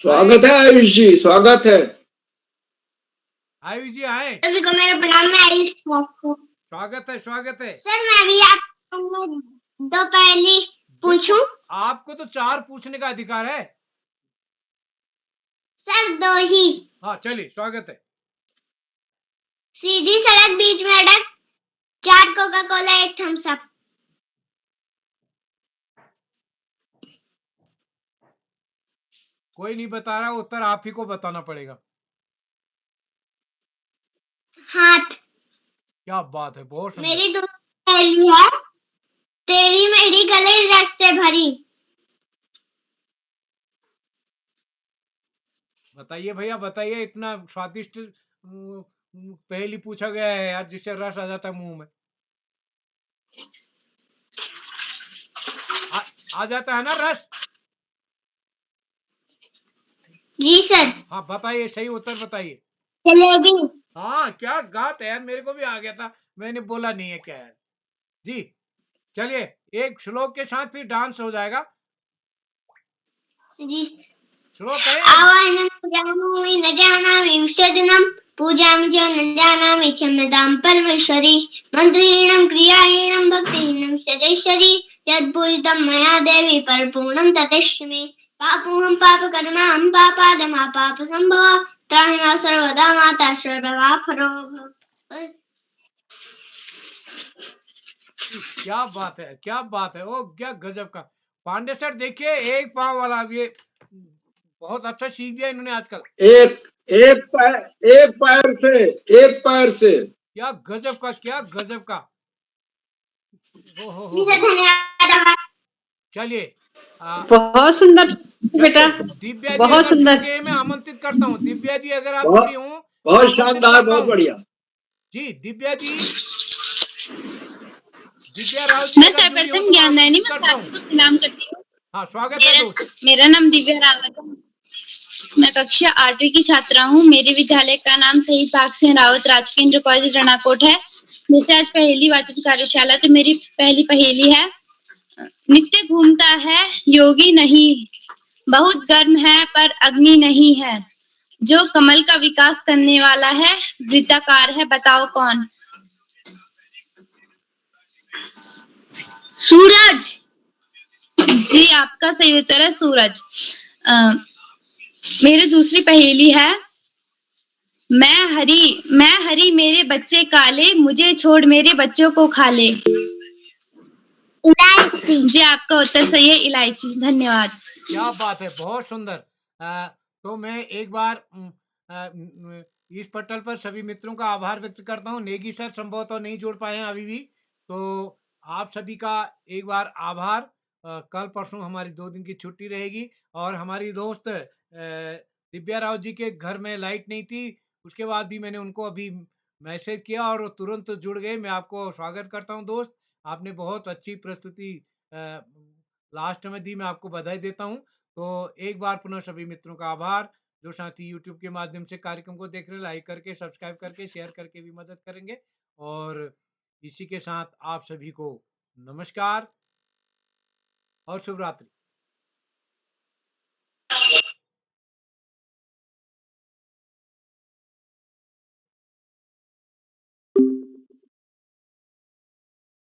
स्वागत है आयुष जी, स्वागत है। आयुष जी आए। सभी को मेरा प्रणाम। मैं आयुष स्वागत है, स्वागत है सर। मैं भी आपको दो पहेली पूछूं? आपको तो 4 पूछने का अधिकार है सर, दो ही। हाँ, चलिए, स्वागत है। सीधी सड़क बीच में अटक, 4 कोका कोला 1 थम्स अप। कोई नहीं बता रहा, उत्तर आप ही को बताना पड़ेगा। हाथ। क्या बात है, बहुत सुंदर। मेरी दूसरी पहेली है, तेरी मेरी गले रस से भरी। बताइए भैया, बताइए। इतना स्वादिष्ट पहेली पूछा गया है यार जिससे रस आ जाता है मुंह में। आ जाता है ना रस? जी सर। हाँ बताइए, सही उत्तर बताइए। जलेबी। हाँ क्या बात है यार, मेरे को भी आ गया था, मैंने बोला नहीं है क्या यार। जी चलिए, एक श्लोक के साथ फिर डांस हो जाएगा। जी। श्लोक है। आवाहनं जानामि न जानामि विसर्जनं पूजामि च न जानामि क्षम्यतां परमेश्वरी मन्त्रीणं क्रियाहीणं भक्तिहीनं सदैश्वरी यद्पूजितं मया देवी परिपूर्णं ततेष्टि मे पापोऽहं पापकर्माहं पापादमा पापसम्भवा त्राहि मां सर्वदा माता सर्वपापहरो भव। क्या बात है, क्या बात है, ओ क्या गजब का। पांडे सर देखिए, एक पाव वाला, ये बहुत अच्छा सीख दिया इन्होंने आजकल। एक पैर से, एक पैर से। क्या गजब का, क्या गजब का। जी सर, धन्यवाद। चलिए बहुत सुंदर बेटा, दिव्या जी बहुत अगर जुड़ सुंदर। गए, मैं आमंत्रित करता हूँ। दिव्या जी अगर आप जुड़ी बहुत हूँ, बहुत आमंत्रित शानदार, करता बहुत हूँ। बढ़िया। जी दिव्या जी, दिव्या राव जी मैं अगर जुड़ी हो सर्वप्रथम तो मैं ज्ञानदायिनी आमंत्रित में करता साथी हूँ। को प्रणाम करती हूँ। हाँ स्वागत है दोस्त। मेरा नाम दिव्या रावत है। मैं कक्षा 8वीं की छात्रा हूँ। मेरे विद्यालय का नाम शहीद भाग सिंह रावत राजकीय इंटर कॉलेज रणाकोट है। जैसे आज पहेली वाचन कार्यशाला, तो मेरी पहली पहेली है। नित्य घूमता है योगी नहीं, बहुत गर्म है पर अग्नि नहीं है, जो कमल का विकास करने वाला है, वृत्ताकार है, बताओ कौन? सूरज। जी आपका सही उत्तर है सूरज। मेरी दूसरी पहेली है। मैं हरी मेरे बच्चे काले, मुझे छोड़ मेरे बच्चों को खा ले। इलायची। जी आपका उत्तर सही है, इलायची। धन्यवाद। क्या बात है, बहुत सुंदर। तो मैं एक बार इस पटल पर सभी मित्रों का आभार व्यक्त करता हूँ। नेगी सर संभवतः नहीं जोड़ पाए हैं अभी भी, तो आप सभी का एक बार आभार। कल परसों हमारी 2 दिन की छुट्टी रहेगी, और हमारी दोस्त दिव्या राव जी के घर में लाइट नहीं थी, उसके बाद भी मैंने उनको अभी मैसेज किया और वो तुरंत जुड़ गए। मैं आपको स्वागत करता हूँ दोस्त, आपने बहुत अच्छी प्रस्तुति लास्ट में दी, मैं आपको बधाई देता हूँ। तो एक बार पुनः सभी मित्रों का आभार, जो साथी यूट्यूब के माध्यम से कार्यक्रम को देख रहे हैं, लाइक करके, सब्सक्राइब करके, शेयर करके भी मदद करेंगे। और इसी के साथ आप सभी को नमस्कार और शुभ रात्रि।